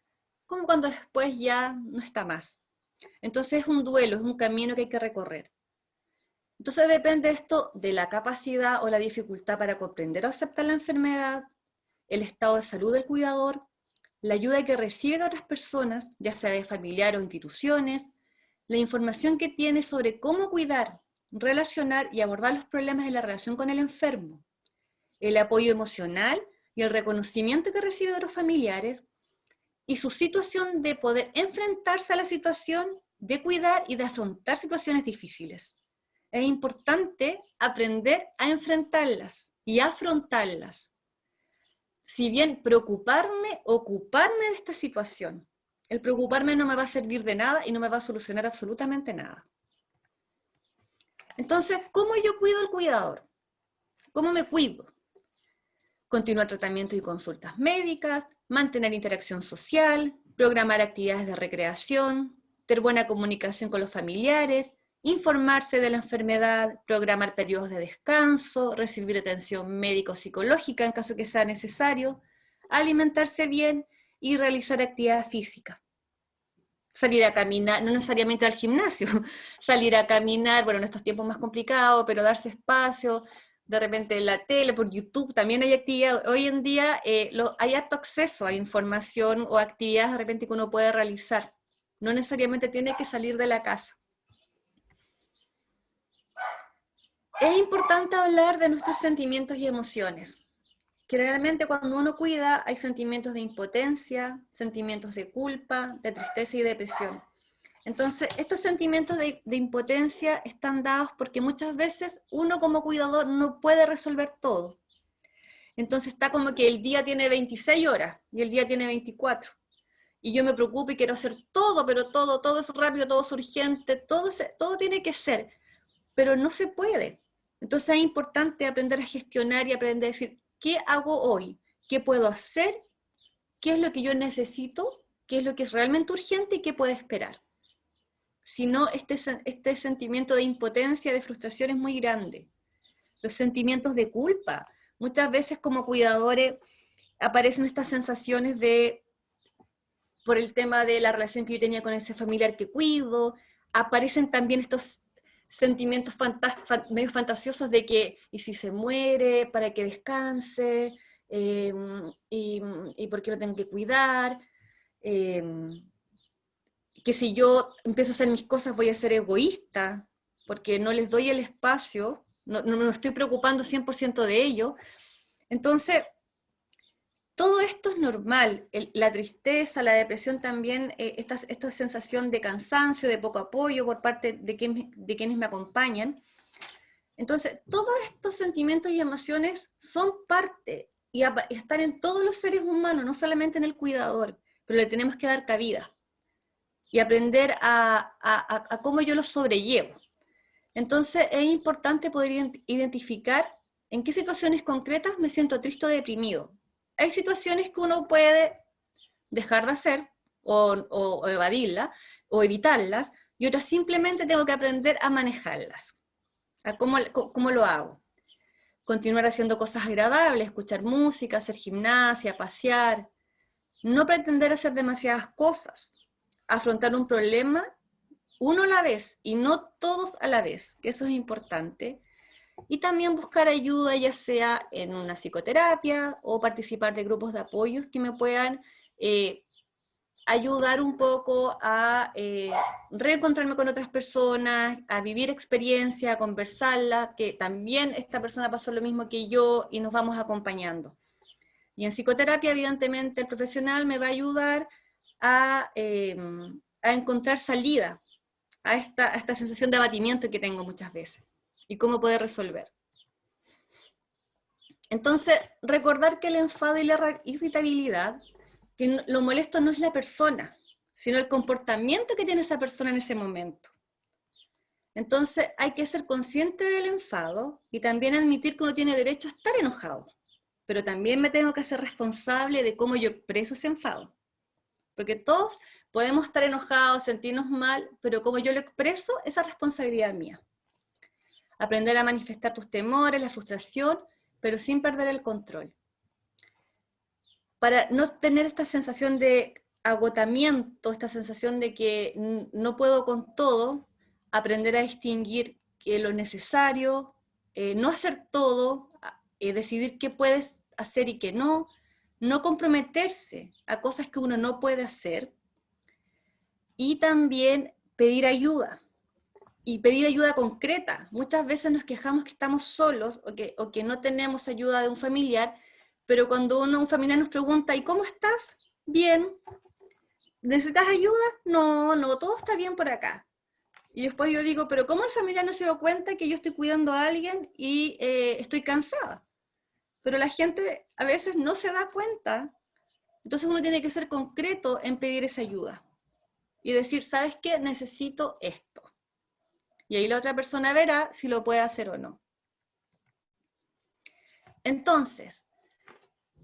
como cuando después ya no está más. Entonces es un duelo, es un camino que hay que recorrer. Entonces depende esto de la capacidad o la dificultad para comprender o aceptar la enfermedad, el estado de salud del cuidador, la ayuda que recibe de otras personas, ya sea de familiares o instituciones, la información que tiene sobre cómo cuidar, relacionar y abordar los problemas en la relación con el enfermo, el apoyo emocional y el reconocimiento que recibe de otros familiares, y su situación de poder enfrentarse a la situación, de cuidar y de afrontar situaciones difíciles. Es importante aprender a enfrentarlas y afrontarlas. Si bien preocuparme, ocuparme de esta situación, el preocuparme no me va a servir de nada y no me va a solucionar absolutamente nada. Entonces, ¿cómo yo cuido al cuidador? ¿Cómo me cuido? Continuar tratamientos y consultas médicas, mantener interacción social, programar actividades de recreación, tener buena comunicación con los familiares, informarse de la enfermedad, programar periodos de descanso, recibir atención médico-psicológica en caso que sea necesario, alimentarse bien y realizar actividad física. Salir a caminar, no necesariamente al gimnasio, salir a caminar, bueno, en estos tiempos más complicados, pero darse espacio, de repente en la tele, por YouTube, también hay actividad. Hoy en día hay harto acceso a información o actividades de repente que uno puede realizar. No necesariamente tiene que salir de la casa. Es importante hablar de nuestros sentimientos y emociones. Generalmente cuando uno cuida hay sentimientos de impotencia, sentimientos de culpa, de tristeza y depresión. Entonces, estos sentimientos de impotencia están dados porque muchas veces uno como cuidador no puede resolver todo. Entonces está como que el día tiene 26 horas y el día tiene 24. Y yo me preocupo y quiero hacer todo, pero todo es rápido, todo es urgente, todo tiene que ser, pero no se puede. Entonces es importante aprender a gestionar y aprender a decir, ¿qué hago hoy? ¿Qué puedo hacer? ¿Qué es lo que yo necesito? ¿Qué es lo que es realmente urgente y qué puede esperar? Si no, este sentimiento de impotencia, de frustración es muy grande. Los sentimientos de culpa. Muchas veces como cuidadores aparecen estas sensaciones por el tema de la relación que yo tenía con ese familiar que cuido, aparecen también estos sentimientos medio fantasiosos de que, ¿y si se muere? ¿Para que descanse? ¿Y por qué lo tengo que cuidar? Que si yo empiezo a hacer mis cosas voy a ser egoísta, porque no les doy el espacio, no me estoy preocupando 100% de ello. Entonces, todo esto es normal, la tristeza, la depresión también, esta sensación de cansancio, de poco apoyo por parte de quienes me acompañan. Entonces, todos estos sentimientos y emociones son parte y están en todos los seres humanos, no solamente en el cuidador, pero le tenemos que dar cabida y aprender a cómo yo los sobrellevo. Entonces, es importante poder identificar en qué situaciones concretas me siento triste o deprimido. Hay situaciones que uno puede dejar de hacer o evadirlas o evitarlas, y otras simplemente tengo que aprender a manejarlas. ¿A cómo lo hago? Continuar haciendo cosas agradables, escuchar música, hacer gimnasia, pasear, no pretender hacer demasiadas cosas, afrontar un problema uno a la vez y no todos a la vez, que eso es importante. Y también buscar ayuda, ya sea en una psicoterapia o participar de grupos de apoyo que me puedan ayudar un poco a reencontrarme con otras personas, a vivir experiencia, a conversarla, que también esta persona pasó lo mismo que yo y nos vamos acompañando. Y en psicoterapia, evidentemente, el profesional me va a ayudar a encontrar salida a esta sensación de abatimiento que tengo muchas veces y cómo poder resolver. Entonces, recordar que el enfado y la irritabilidad, que lo molesto no es la persona, sino el comportamiento que tiene esa persona en ese momento. Entonces, hay que ser consciente del enfado y también admitir que uno tiene derecho a estar enojado, pero también me tengo que hacer responsable de cómo yo expreso ese enfado. Porque todos podemos estar enojados, sentirnos mal, pero como yo lo expreso, esa es responsabilidad mía. Aprender a manifestar tus temores, la frustración, pero sin perder el control. Para no tener esta sensación de agotamiento, esta sensación de que no puedo con todo, aprender a distinguir que lo necesario, no hacer todo, decidir qué puedes hacer y qué no comprometerse a cosas que uno no puede hacer, y también pedir ayuda. Y pedir ayuda concreta. Muchas veces nos quejamos que estamos solos o que no tenemos ayuda de un familiar, pero cuando un familiar nos pregunta, ¿y cómo estás? Bien. ¿Necesitas ayuda? No, todo está bien por acá. Y después yo digo, pero ¿cómo el familiar no se dio cuenta que yo estoy cuidando a alguien y estoy cansada? Pero la gente a veces no se da cuenta. Entonces uno tiene que ser concreto en pedir esa ayuda. Y decir, ¿sabes qué? Necesito esto. Y ahí la otra persona verá si lo puede hacer o no. Entonces,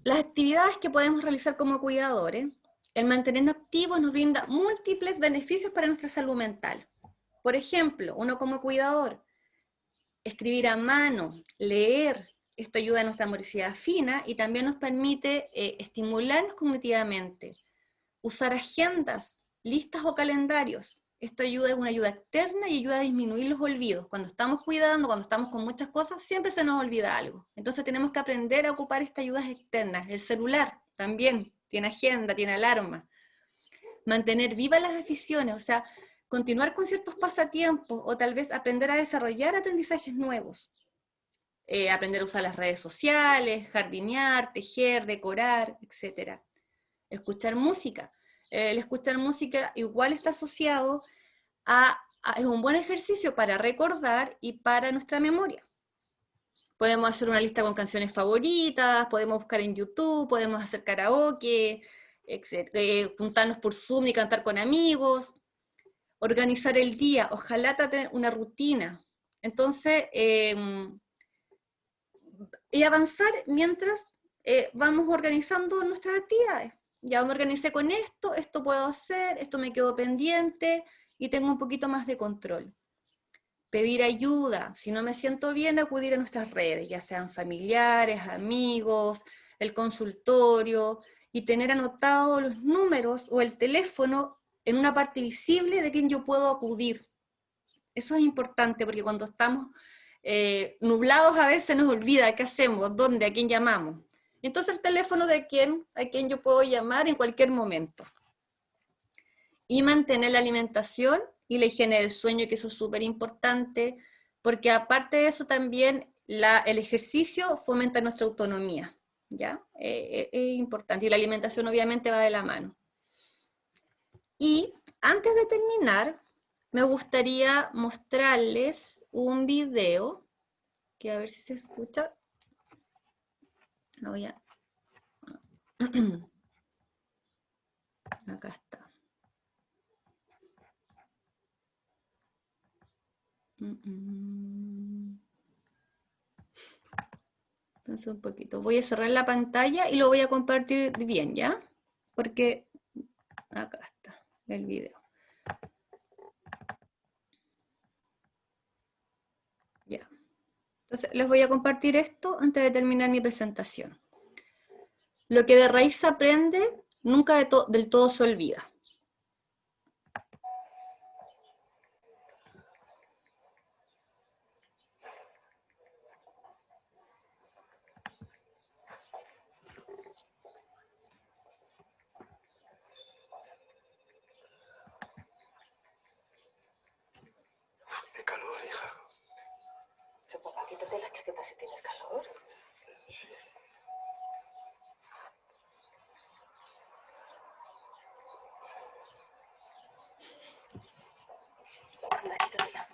las actividades que podemos realizar como cuidadores, el mantenernos activos nos brinda múltiples beneficios para nuestra salud mental. Por ejemplo, uno como cuidador, escribir a mano, leer, esto ayuda a nuestra motricidad fina y también nos permite estimularnos cognitivamente. Usar agendas, listas o calendarios. Esto es una ayuda externa y ayuda a disminuir los olvidos. Cuando estamos cuidando, cuando estamos con muchas cosas, siempre se nos olvida algo. Entonces tenemos que aprender a ocupar estas ayudas externas. El celular también tiene agenda, tiene alarma. Mantener vivas las aficiones, o sea, continuar con ciertos pasatiempos o tal vez aprender a desarrollar aprendizajes nuevos. aprender a usar las redes sociales, jardinear, tejer, decorar, etc. Escuchar música. El escuchar música igual está asociado es un buen ejercicio para recordar y para nuestra memoria. Podemos hacer una lista con canciones favoritas, podemos buscar en YouTube, podemos hacer karaoke, juntarnos por Zoom y cantar con amigos, organizar el día, ojalá tener una rutina. Entonces, y avanzar mientras vamos organizando nuestras actividades. Ya me organicé con esto puedo hacer, esto me quedó pendiente y tengo un poquito más de control. Pedir ayuda, si no me siento bien, acudir a nuestras redes, ya sean familiares, amigos, el consultorio, y tener anotados los números o el teléfono en una parte visible de quien yo puedo acudir. Eso es importante porque cuando estamos nublados a veces nos olvida qué hacemos, dónde, a quién llamamos. Entonces el teléfono a quien yo puedo llamar en cualquier momento. Y mantener la alimentación y la higiene del sueño, que eso es súper importante, porque aparte de eso también el ejercicio fomenta nuestra autonomía, ¿ya? Es importante, y la alimentación obviamente va de la mano. Y antes de terminar, me gustaría mostrarles un video, que a ver si se escucha. Lo voy a... Acá está. Entonces un poquito. Voy a cerrar la pantalla y lo voy a compartir bien, ¿ya? Porque acá está el video. Ya. Entonces les voy a compartir esto antes de terminar mi presentación. Lo que de raíz se aprende, nunca del todo se olvida. Qué calor, hija. Pero papá, quítate la chaqueta si tienes calor. Anda, quítatela.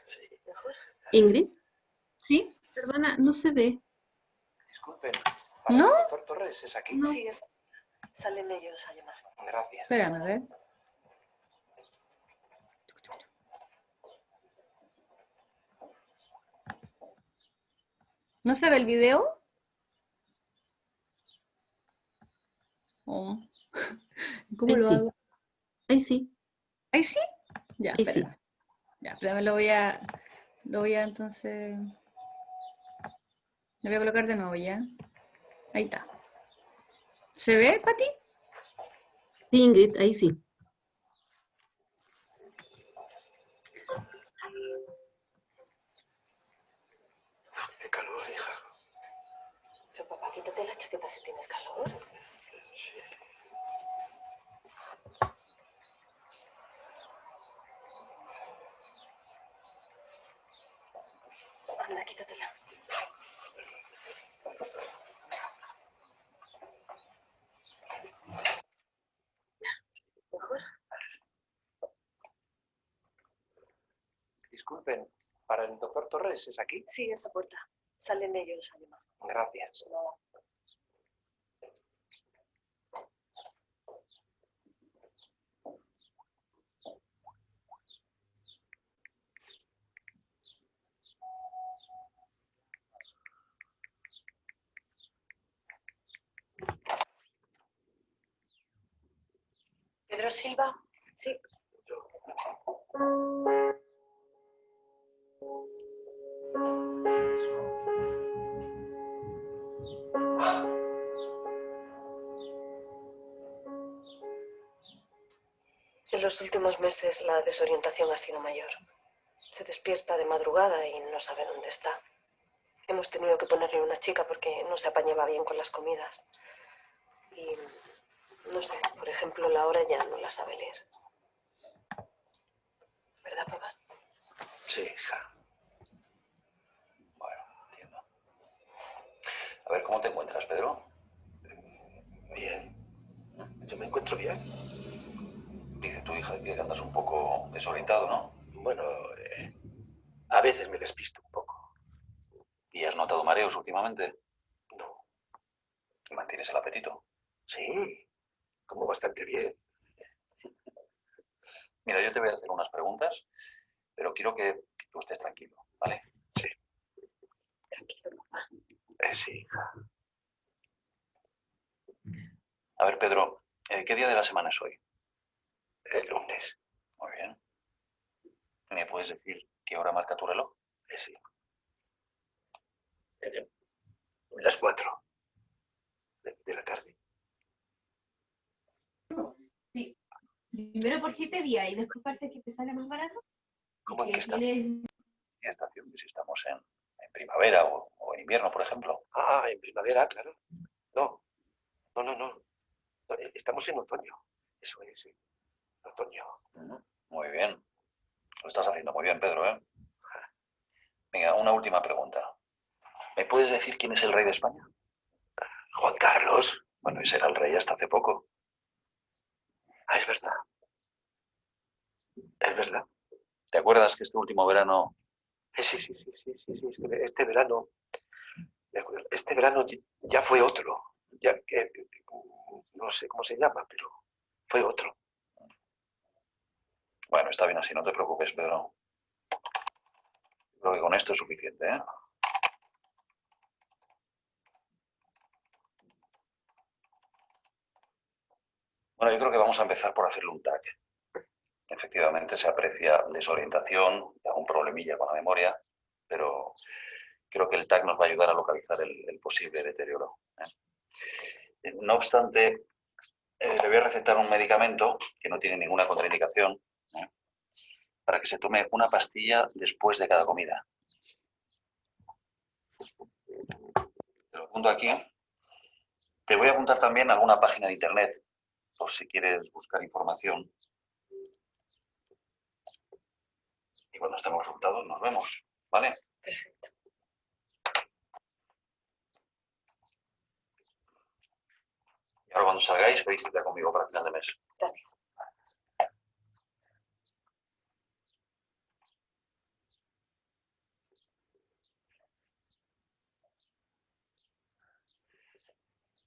Sí. ¿Mejor? Ingrid, ¿Sí? perdona, no se ve. Disculpen. ¿No? ¿El doctor Torres es aquí? No. Sí, salen ellos a llamar. Gracias. Espérame, a ver. ¿No se ve el video? Oh. ¿Cómo Ahí lo sí. hago? Ahí sí, ¿Ahí sí? Ya, ahí sí. espérame. Ya, espérame, lo voy a entonces... Lo voy a colocar de nuevo, ¿ya? Ahí está. ¿Se ve, Pati? Sí, Ingrid, ahí sí. Qué calor, hija. Pero papá, quítate la chaqueta si tienes calor. Sí. Anda, quítatela. ¿Mejor? Disculpen. ¿Para el doctor Torres es aquí? Sí, esa puerta. Salen ellos a llamar. Gracias. Nada. ¿Pedro Silva? Sí. En los últimos meses la desorientación ha sido mayor. Se despierta de madrugada y no sabe dónde está. Hemos tenido que ponerle una chica porque no se apañaba bien con las comidas. Y, no sé, por ejemplo, la hora ya no la sabe leer. ¿verdad, papá? Sí, hija. Bueno, entiendo. A ver, ¿cómo te encuentras, Pedro? Bien. Yo me encuentro bien. Dice tu hija que andas un poco desorientado, ¿no? Bueno, a veces me despisto un poco. ¿Y has notado mareos últimamente? No. ¿Mantienes el apetito? Sí, como bastante bien. Mira, yo te voy a hacer unas preguntas, pero quiero que tú estés tranquilo, ¿vale? Sí. Tranquilo, papá. Sí. A ver, Pedro, ¿qué día de la semana es hoy? El lunes. Muy bien. ¿Me puedes decir qué hora marca tu reloj? Sí. Las 4 de la tarde. Sí. Primero por 7 días y después parece que te sale más barato. ¿Cómo en qué estación? Tienes... ¿Qué estación? Si estamos en primavera o en invierno, por ejemplo. Ah, en primavera, claro. No, no. Estamos en otoño. Eso es, sí. Otoño. Muy bien. Lo estás haciendo muy bien, Pedro, ¿eh? Venga, una última pregunta. ¿Me puedes decir quién es el rey de España? Juan Carlos. Bueno, ese era el rey hasta hace poco. Ah, es verdad. Es verdad. ¿Te acuerdas que este último verano... Sí. Este verano... De acuerdo. Este verano ya fue otro. Ya que... No sé cómo se llama, pero fue otro. Bueno, está bien así, no te preocupes, Pedro. Creo que con esto es suficiente, ¿eh? Bueno, yo creo que vamos a empezar por hacerle un TAC. Efectivamente, se aprecia desorientación, algún problemilla con la memoria, pero creo que el TAC nos va a ayudar a localizar el posible deterioro, ¿eh? No obstante, le voy a recetar un medicamento que no tiene ninguna contraindicación, ¿eh? Para que se tome una pastilla después de cada comida. Te lo apunto aquí. Te voy a apuntar también a alguna página de internet, por si quieres buscar información. Y cuando estemos resultados nos vemos, ¿vale? Perfecto. Y ahora cuando salgáis, veis ya conmigo para final de mes. Gracias.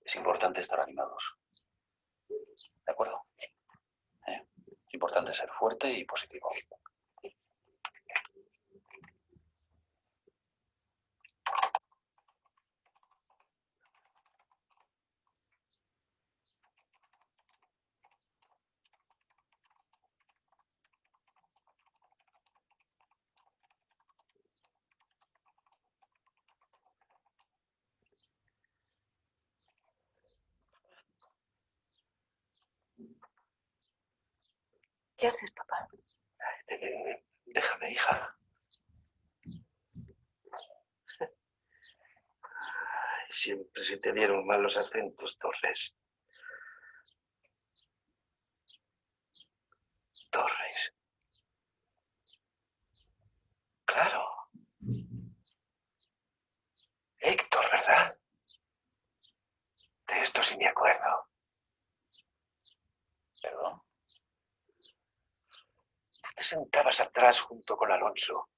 Es importante estar animados. ¿De acuerdo? Sí. Es importante ser fuerte y positivo. ¿Qué haces, papá? Déjame, hija. Siempre se te dieron mal los acentos, Torres. Torres. Claro. Héctor, ¿verdad? De esto sí me acuerdo. ¿Perdón? Tú te sentabas atrás junto con Alonso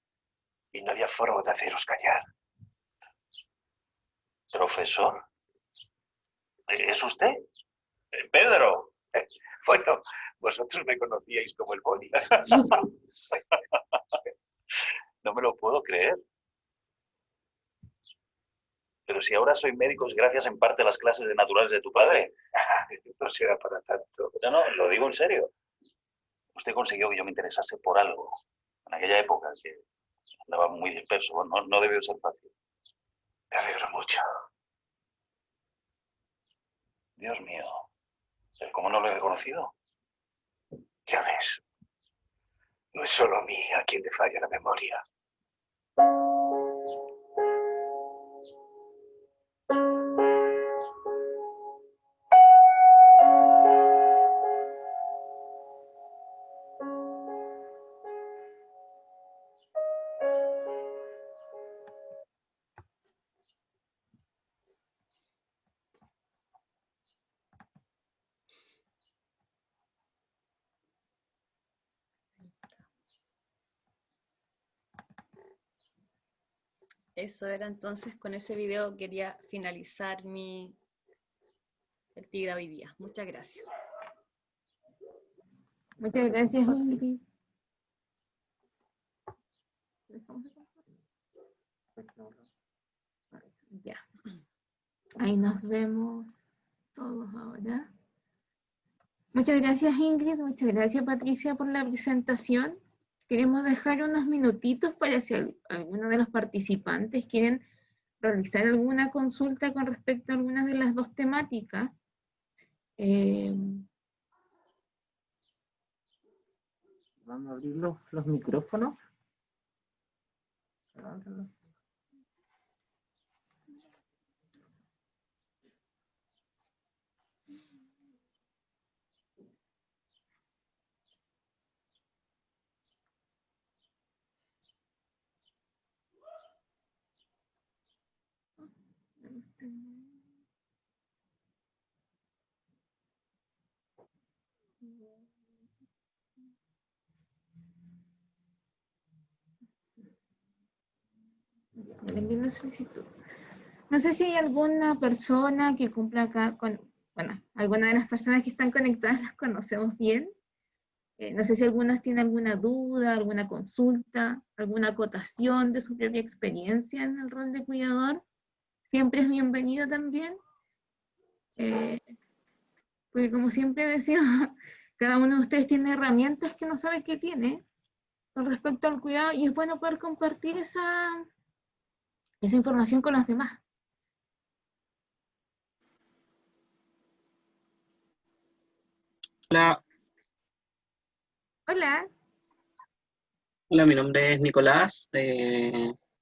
y no había forma de haceros callar. ¿Profesor? ¿Es usted? ¡Pedro! Bueno, vosotros me conocíais como el Boni. No me lo puedo creer. Pero si ahora soy médico es gracias en parte a las clases de naturales de tu padre. No será para tanto. No, lo digo en serio. Usted consiguió que yo me interesase por algo. En aquella época que andaba muy disperso. No debió ser fácil. Me alegro mucho. Dios mío. ¿Pero cómo no lo he reconocido? Ya ves. No es solo a mí a quien le falla la memoria. Eso era entonces, con ese video quería finalizar mi actividad hoy día. Muchas gracias. Muchas gracias, Ingrid. Ya. Ahí nos vemos todos ahora. Muchas gracias, Ingrid. Muchas gracias, Patricia, por la presentación. Queremos dejar unos minutitos para si alguno de los participantes quieren realizar alguna consulta con respecto a alguna de las dos temáticas. Vamos a abrir los micrófonos. Le envío una solicitud. No sé si hay alguna persona que cumpla acá con, bueno, alguna de las personas que están conectadas las conocemos bien. No sé si algunas tienen alguna duda, alguna consulta, alguna acotación de su propia experiencia en el rol de cuidador. Siempre es bienvenido también. Porque como siempre decía, cada uno de ustedes tiene herramientas que no sabe que tiene con respecto al cuidado y es bueno poder compartir esa información con los demás. Hola, Hola. hola, mi nombre es Nicolás.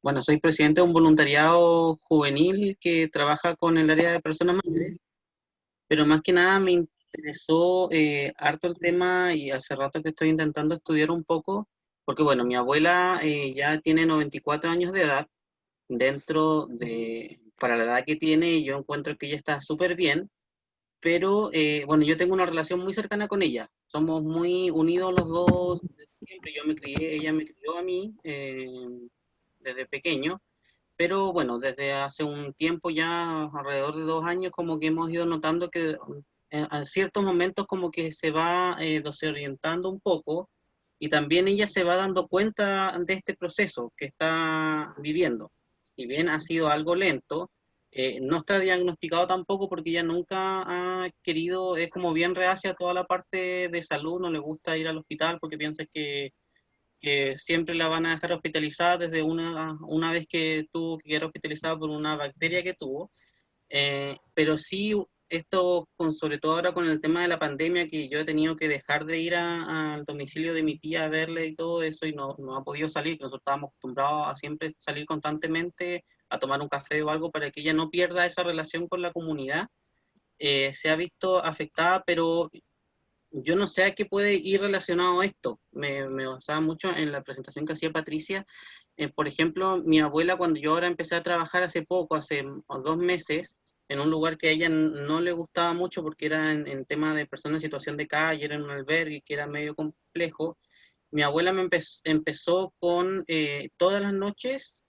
Bueno, soy presidente de un voluntariado juvenil que trabaja con el área de personas mayores, pero más que nada me interesó harto el tema y hace rato que estoy intentando estudiar un poco, porque bueno, mi abuela ya tiene 94 años de edad. Para la edad que tiene, yo encuentro que ella está súper bien. Pero bueno, yo tengo una relación muy cercana con ella. Somos muy unidos los dos desde siempre. Yo me crié, ella me crió a mí desde pequeño, pero bueno, desde hace un tiempo ya, alrededor de 2 años, como que hemos ido notando que en ciertos momentos como que se va desorientando un poco y también ella se va dando cuenta de este proceso que está viviendo. Si bien ha sido algo lento, no está diagnosticado tampoco porque ella nunca ha querido, es como bien reacia a toda la parte de salud, no le gusta ir al hospital porque piensa que siempre la van a dejar hospitalizada desde una vez que tuvo que quedar hospitalizada por una bacteria que tuvo. Pero sí, esto, sobre todo ahora con el tema de la pandemia, que yo he tenido que dejar de ir al domicilio de mi tía a verle y todo eso, y no ha podido salir. Nosotros estábamos acostumbrados a siempre salir constantemente a tomar un café o algo para que ella no pierda esa relación con la comunidad. Se ha visto afectada, pero yo no sé a qué puede ir relacionado esto. Me basaba mucho en la presentación que hacía Patricia. Por ejemplo, mi abuela, cuando yo ahora empecé a trabajar hace poco, hace 2 meses, en un lugar que a ella no le gustaba mucho porque era en tema de personas en situación de calle, era en un albergue que era medio complejo, mi abuela empezó con todas las noches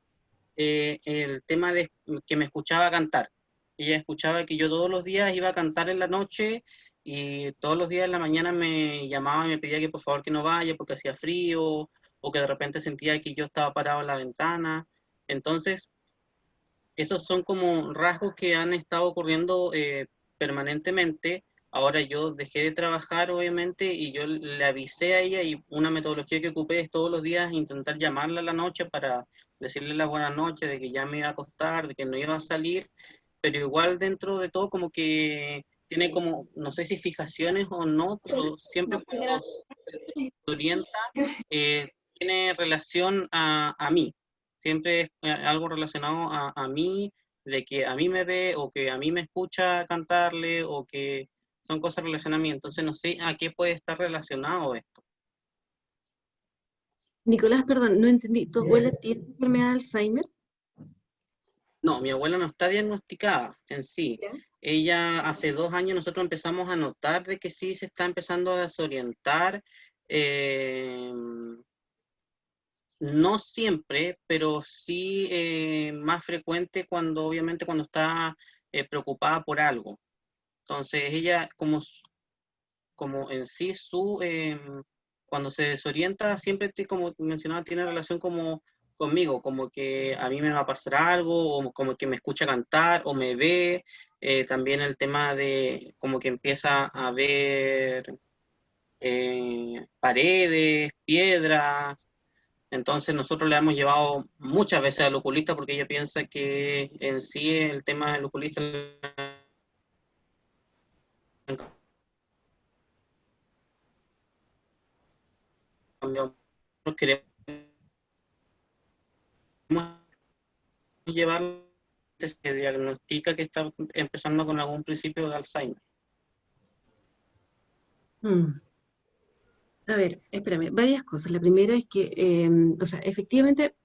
el tema de que me escuchaba cantar. Ella escuchaba que yo todos los días iba a cantar en la noche y todos los días en la mañana me llamaba y me pedía que por favor que no vaya porque hacía frío o que de repente sentía que yo estaba parado en la ventana. Entonces, esos son como rasgos que han estado ocurriendo permanentemente. Ahora yo dejé de trabajar, obviamente, y yo le avisé a ella y una metodología que ocupé es todos los días intentar llamarla a la noche para decirle la buena noche, de que ya me iba a acostar, de que no iba a salir, pero igual dentro de todo como que tiene como, no sé si fijaciones o no, pero siempre cuando se orienta, tiene relación a mí. Siempre es algo relacionado a mí, de que a mí me ve o que a mí me escucha cantarle o que son cosas relacionadas a mí. Entonces no sé a qué puede estar relacionado esto. Nicolás, perdón, no entendí. ¿Tu abuela tiene enfermedad de Alzheimer? No, mi abuela no está diagnosticada en sí. ¿Ya? Ella hace 2 años nosotros empezamos a notar de que sí se está empezando a desorientar. No siempre, pero sí más frecuente cuando, obviamente, cuando está preocupada por algo. Entonces, ella, como en sí, cuando se desorienta, siempre, como mencionaba, tiene relación como conmigo, como que a mí me va a pasar algo, o como que me escucha cantar, o me ve. También el tema de como que empieza a ver paredes, piedras. Entonces nosotros le hemos llevado muchas veces al oculista porque ella piensa que en sí el tema del oculista nosotros queremos llevar, se diagnostica que está empezando con algún principio de Alzheimer. A ver, espérame, varias cosas. La primera es que, o sea, efectivamente,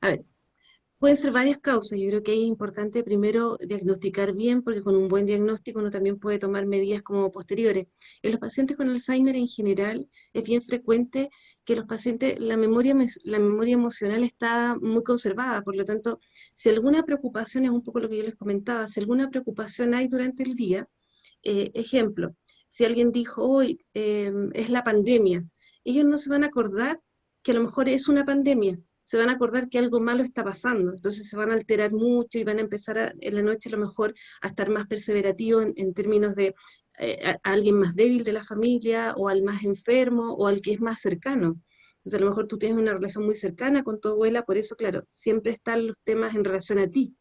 a ver, pueden ser varias causas. Yo creo que es importante primero diagnosticar bien, porque con un buen diagnóstico uno también puede tomar medidas como posteriores. En los pacientes con Alzheimer en general es bien frecuente que los pacientes, la memoria emocional está muy conservada, por lo tanto, si alguna preocupación, es un poco lo que yo les comentaba, si alguna preocupación hay durante el día, ejemplo, si alguien dijo hoy es la pandemia, ellos no se van a acordar que a lo mejor es una pandemia, se van a acordar que algo malo está pasando, entonces se van a alterar mucho y van a empezar en la noche a lo mejor a estar más perseverativos en términos de a alguien más débil de la familia, o al más enfermo, o al que es más cercano. Entonces a lo mejor tú tienes una relación muy cercana con tu abuela, por eso, claro, siempre están los temas en relación a ti.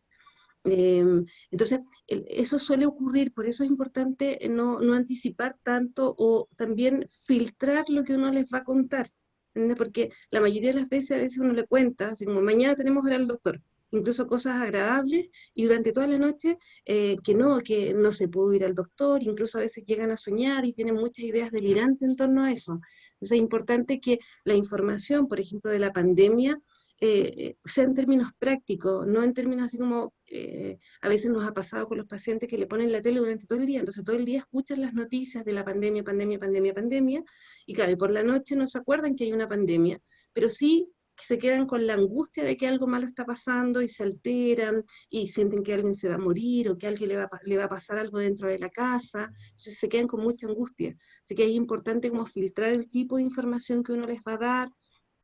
Entonces, eso suele ocurrir, por eso es importante no anticipar tanto, o también filtrar lo que uno les va a contar, ¿entiendes? Porque la mayoría de las veces, a veces uno le cuenta, así como mañana tenemos que ir al doctor, incluso cosas agradables, y durante toda la noche que no se pudo ir al doctor, incluso a veces llegan a soñar y tienen muchas ideas delirantes en torno a eso. Entonces es importante que la información, por ejemplo, de la pandemia, sea en términos prácticos, no en términos así como a veces nos ha pasado con los pacientes que le ponen la tele durante todo el día, entonces todo el día escuchan las noticias de la pandemia, pandemia, pandemia, pandemia, y claro, y por la noche no se acuerdan que hay una pandemia, pero sí se quedan con la angustia de que algo malo está pasando y se alteran y sienten que alguien se va a morir o que a alguien le va a pasar algo dentro de la casa, entonces se quedan con mucha angustia. Así que es importante como filtrar el tipo de información que uno les va a dar,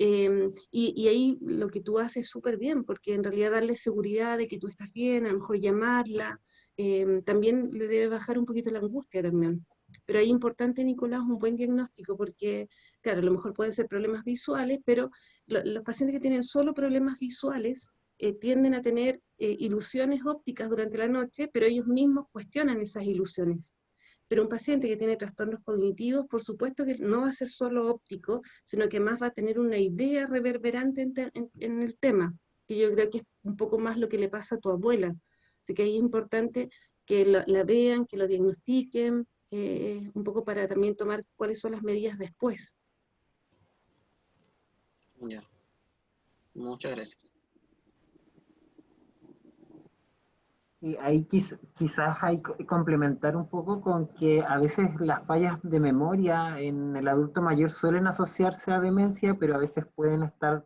y ahí lo que tú haces súper bien, porque en realidad darle seguridad de que tú estás bien, a lo mejor llamarla, también le debe bajar un poquito la angustia también. Pero ahí es importante, Nicolás, un buen diagnóstico, porque, claro, a lo mejor pueden ser problemas visuales, pero los pacientes que tienen solo problemas visuales tienden a tener ilusiones ópticas durante la noche, pero ellos mismos cuestionan esas ilusiones. Pero un paciente que tiene trastornos cognitivos, por supuesto que no va a ser solo óptico, sino que más va a tener una idea reverberante en el tema, que yo creo que es un poco más lo que le pasa a tu abuela. Así que ahí es importante que la vean, que lo diagnostiquen, un poco para también tomar cuáles son las medidas después. Ya. Muchas gracias. Y ahí quizás hay que complementar un poco con que a veces las fallas de memoria en el adulto mayor suelen asociarse a demencia, pero a veces pueden estar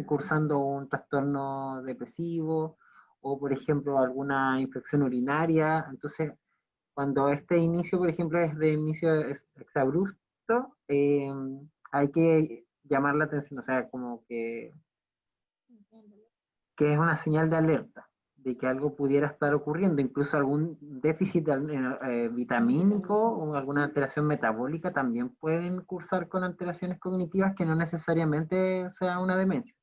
cursando un trastorno depresivo o, por ejemplo, alguna infección urinaria. Entonces, cuando este inicio, por ejemplo, es de inicio exabrupto, hay que llamar la atención, o sea, como que es una señal de alerta de que algo pudiera estar ocurriendo, incluso algún déficit vitamínico o alguna alteración metabólica también pueden cursar con alteraciones cognitivas que no necesariamente sea una demencia.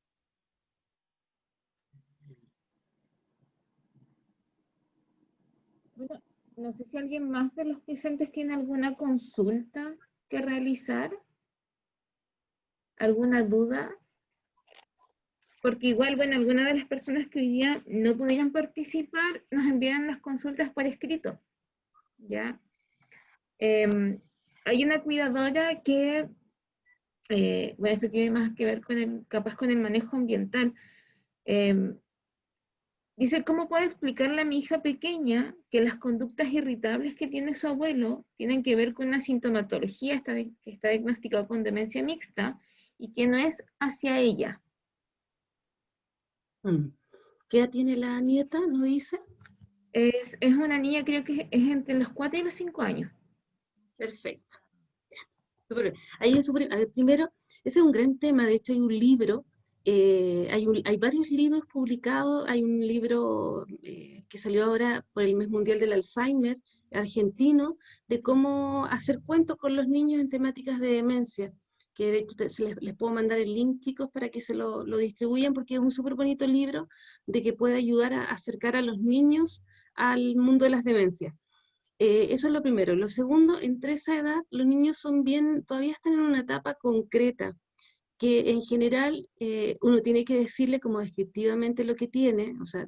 Bueno, no sé si alguien más de los presentes tiene alguna consulta que realizar, alguna duda, porque igual, bueno, algunas de las personas que hoy día no pudieron participar nos envían las consultas por escrito, ¿ya? Hay una cuidadora que, bueno, esto tiene más que ver con capaz con el manejo ambiental. Dice, ¿cómo puedo explicarle a mi hija pequeña que las conductas irritables que tiene su abuelo tienen que ver con una sintomatología que está diagnosticada con demencia mixta y que no es hacia ella. ¿Qué edad tiene la nieta? ¿No dice? Es una niña, creo que es entre los 4 y los 5 años. Perfecto. Súper bien. Ahí es súper, a ver, primero, ese es un gran tema. De hecho, hay un libro, hay varios libros publicados. Hay un libro que salió ahora por el Mes Mundial del Alzheimer argentino, de cómo hacer cuentos con los niños en temáticas de demencia, que de hecho les puedo mandar el link, chicos, para que se lo distribuyan, porque es un súper bonito libro de que puede ayudar a acercar a los niños al mundo de las demencias. Eso es lo primero. Lo segundo, entre esa edad, los niños todavía están en una etapa concreta, que en general uno tiene que decirle como descriptivamente lo que tiene. O sea,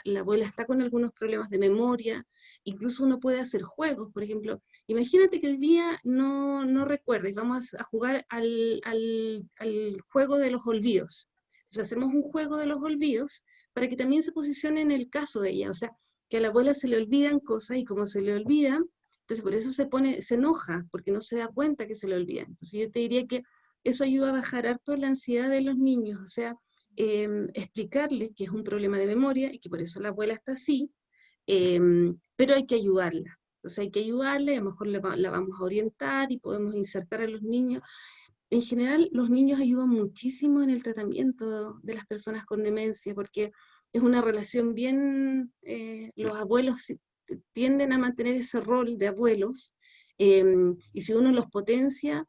la abuela está con algunos problemas de memoria, incluso uno puede hacer juegos. Por ejemplo, imagínate que hoy día no recuerdes, vamos a jugar al juego de los olvidos. Entonces hacemos un juego de los olvidos para que también se posicione en el caso de ella. O sea, que a la abuela se le olvidan cosas, y como se le olvidan, entonces por eso se enoja, porque no se da cuenta que se le olvidan. Entonces yo te diría que eso ayuda a bajar harto la ansiedad de los niños. O sea, explicarles que es un problema de memoria y que por eso la abuela está así, pero hay que ayudarla. Entonces hay que ayudarla, y a lo mejor la vamos a orientar y podemos insertar a los niños. En general, los niños ayudan muchísimo en el tratamiento de las personas con demencia, porque es una relación bien, los abuelos tienden a mantener ese rol de abuelos, y si uno los potencia,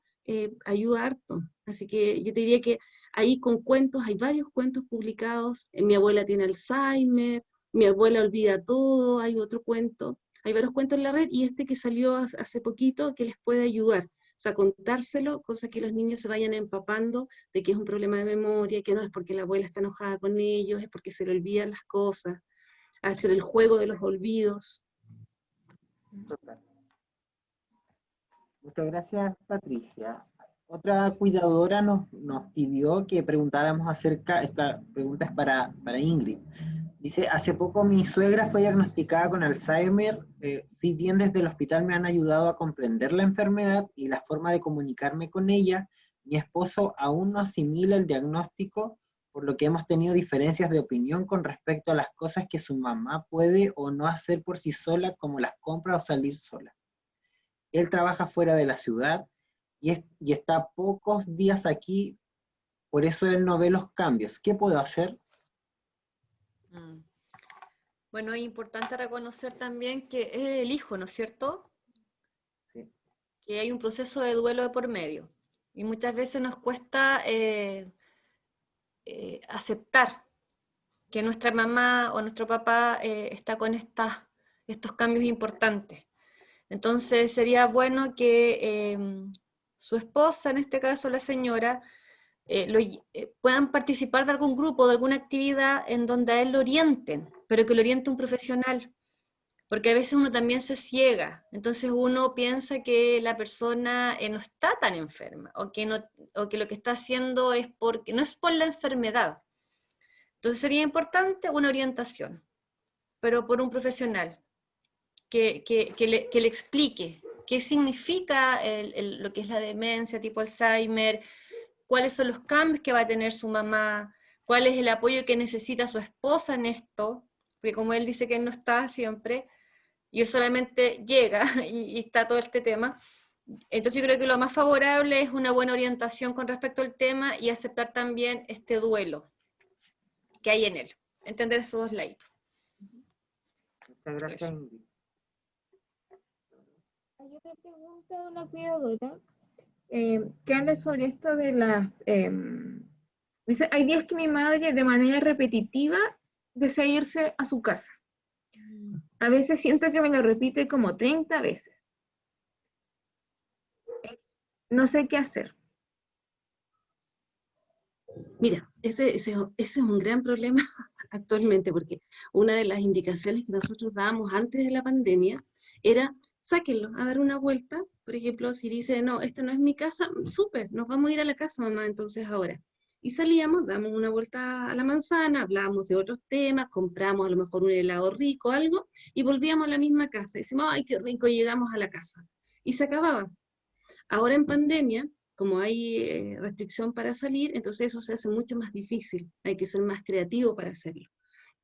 ayuda harto. Así que yo te diría que ahí con cuentos, hay varios cuentos publicados. Mi abuela tiene Alzheimer, mi abuela olvida todo, hay otro cuento, hay varios cuentos en la red, y este que salió hace poquito que les puede ayudar. O sea, contárselo, cosa que los niños se vayan empapando de que es un problema de memoria, que no es porque la abuela está enojada con ellos, es porque se le olvidan las cosas, hacer el juego de los olvidos. Total. Muchas gracias, Patricia. Otra cuidadora nos pidió que preguntáramos acerca, esta pregunta es para Ingrid. Dice, hace poco mi suegra fue diagnosticada con Alzheimer. Si bien desde el hospital me han ayudado a comprender la enfermedad y la forma de comunicarme con ella, mi esposo aún no asimila el diagnóstico, por lo que hemos tenido diferencias de opinión con respecto a las cosas que su mamá puede o no hacer por sí sola, como las compras o salir sola. Él trabaja fuera de la ciudad y está pocos días aquí, por eso él no ve los cambios. ¿Qué puedo hacer? Bueno, es importante reconocer también que es el hijo, ¿no es cierto? Sí. Que hay un proceso de duelo de por medio. Y muchas veces nos cuesta aceptar que nuestra mamá o nuestro papá está con estos cambios importantes. Entonces sería bueno que su esposa, en este caso la señora, puedan participar de algún grupo, de alguna actividad en donde a él lo orienten, pero que lo oriente un profesional, porque a veces uno también se ciega, entonces uno piensa que la persona no está tan enferma, o que lo que está haciendo no es por la enfermedad. Entonces sería importante una orientación, pero por un profesional, que le explique qué significa lo que es la demencia tipo Alzheimer, cuáles son los cambios que va a tener su mamá, cuál es el apoyo que necesita su esposa en esto, porque como él dice que él no está siempre, y él solamente llega y está todo este tema. Entonces yo creo que lo más favorable es una buena orientación con respecto al tema y aceptar también este duelo que hay en él, entender esos dos lados. Muchas gracias, Ingrid. Hay otra pregunta de una cuidadora que habla sobre esto de las... dice, hay días que mi madre de manera repetitiva desea irse a su casa. A veces siento que me lo repite como 30 veces. No sé qué hacer. Mira, ese es un gran problema actualmente, porque una de las indicaciones que nosotros dábamos antes de la pandemia era sáquenlo a dar una vuelta. Por ejemplo, si dice, no, esta no es mi casa, súper, nos vamos a ir a la casa, mamá, entonces ahora. Y salíamos, damos una vuelta a la manzana, hablábamos de otros temas, compramos a lo mejor un helado rico, algo, y volvíamos a la misma casa. Y decimos, ay, qué rico, llegamos a la casa. Y se acababa. Ahora en pandemia, como hay restricción para salir, entonces eso se hace mucho más difícil, hay que ser más creativo para hacerlo.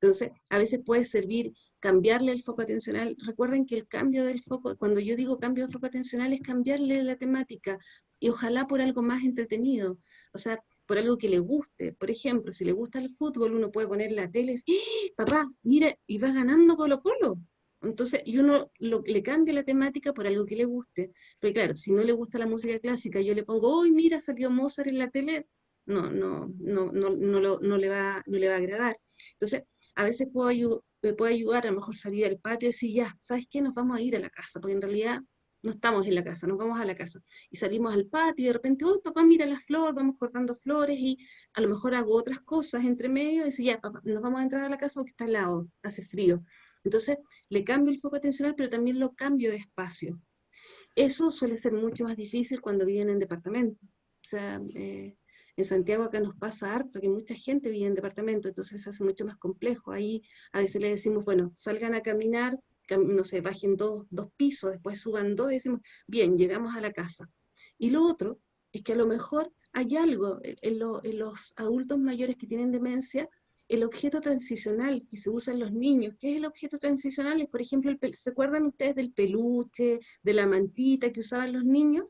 Entonces, a veces puede servir cambiarle el foco atencional. Recuerden que el cambio del foco, cuando yo digo cambio de foco atencional, es cambiarle la temática, y ojalá por algo más entretenido, o sea, por algo que le guste. Por ejemplo, si le gusta el fútbol, uno puede poner la tele, y, ¡ah! Papá, mira, y va ganando Colo-Colo. Entonces, y uno le cambia la temática por algo que le guste. Pero claro, si no le gusta la música clásica, yo le pongo, ¡oh, mira, salió Mozart en la tele! No le va a agradar. Entonces, a veces me puede ayudar a lo mejor salir al patio y decir, ya, ¿sabes qué? Nos vamos a ir a la casa, porque en realidad no estamos en la casa, nos vamos a la casa. Y salimos al patio y de repente, oh, papá, mira la flor, vamos cortando flores, y a lo mejor hago otras cosas entre medio y decir, ya, papá, nos vamos a entrar a la casa porque está helado, hace frío. Entonces, le cambio el foco atencional, pero también lo cambio de espacio. Eso suele ser mucho más difícil cuando viven en departamento. O sea, en Santiago acá nos pasa harto que mucha gente vive en departamento, entonces se hace mucho más complejo. Ahí a veces le decimos, bueno, salgan a caminar, no sé, bajen dos pisos, después suban 2 y decimos, bien, llegamos a la casa. Y lo otro es que a lo mejor hay algo en los adultos mayores que tienen demencia, el objeto transicional que se usa en los niños. ¿Qué es el objeto transicional? Es, por ejemplo, ¿se acuerdan ustedes del peluche, de la mantita que usaban los niños?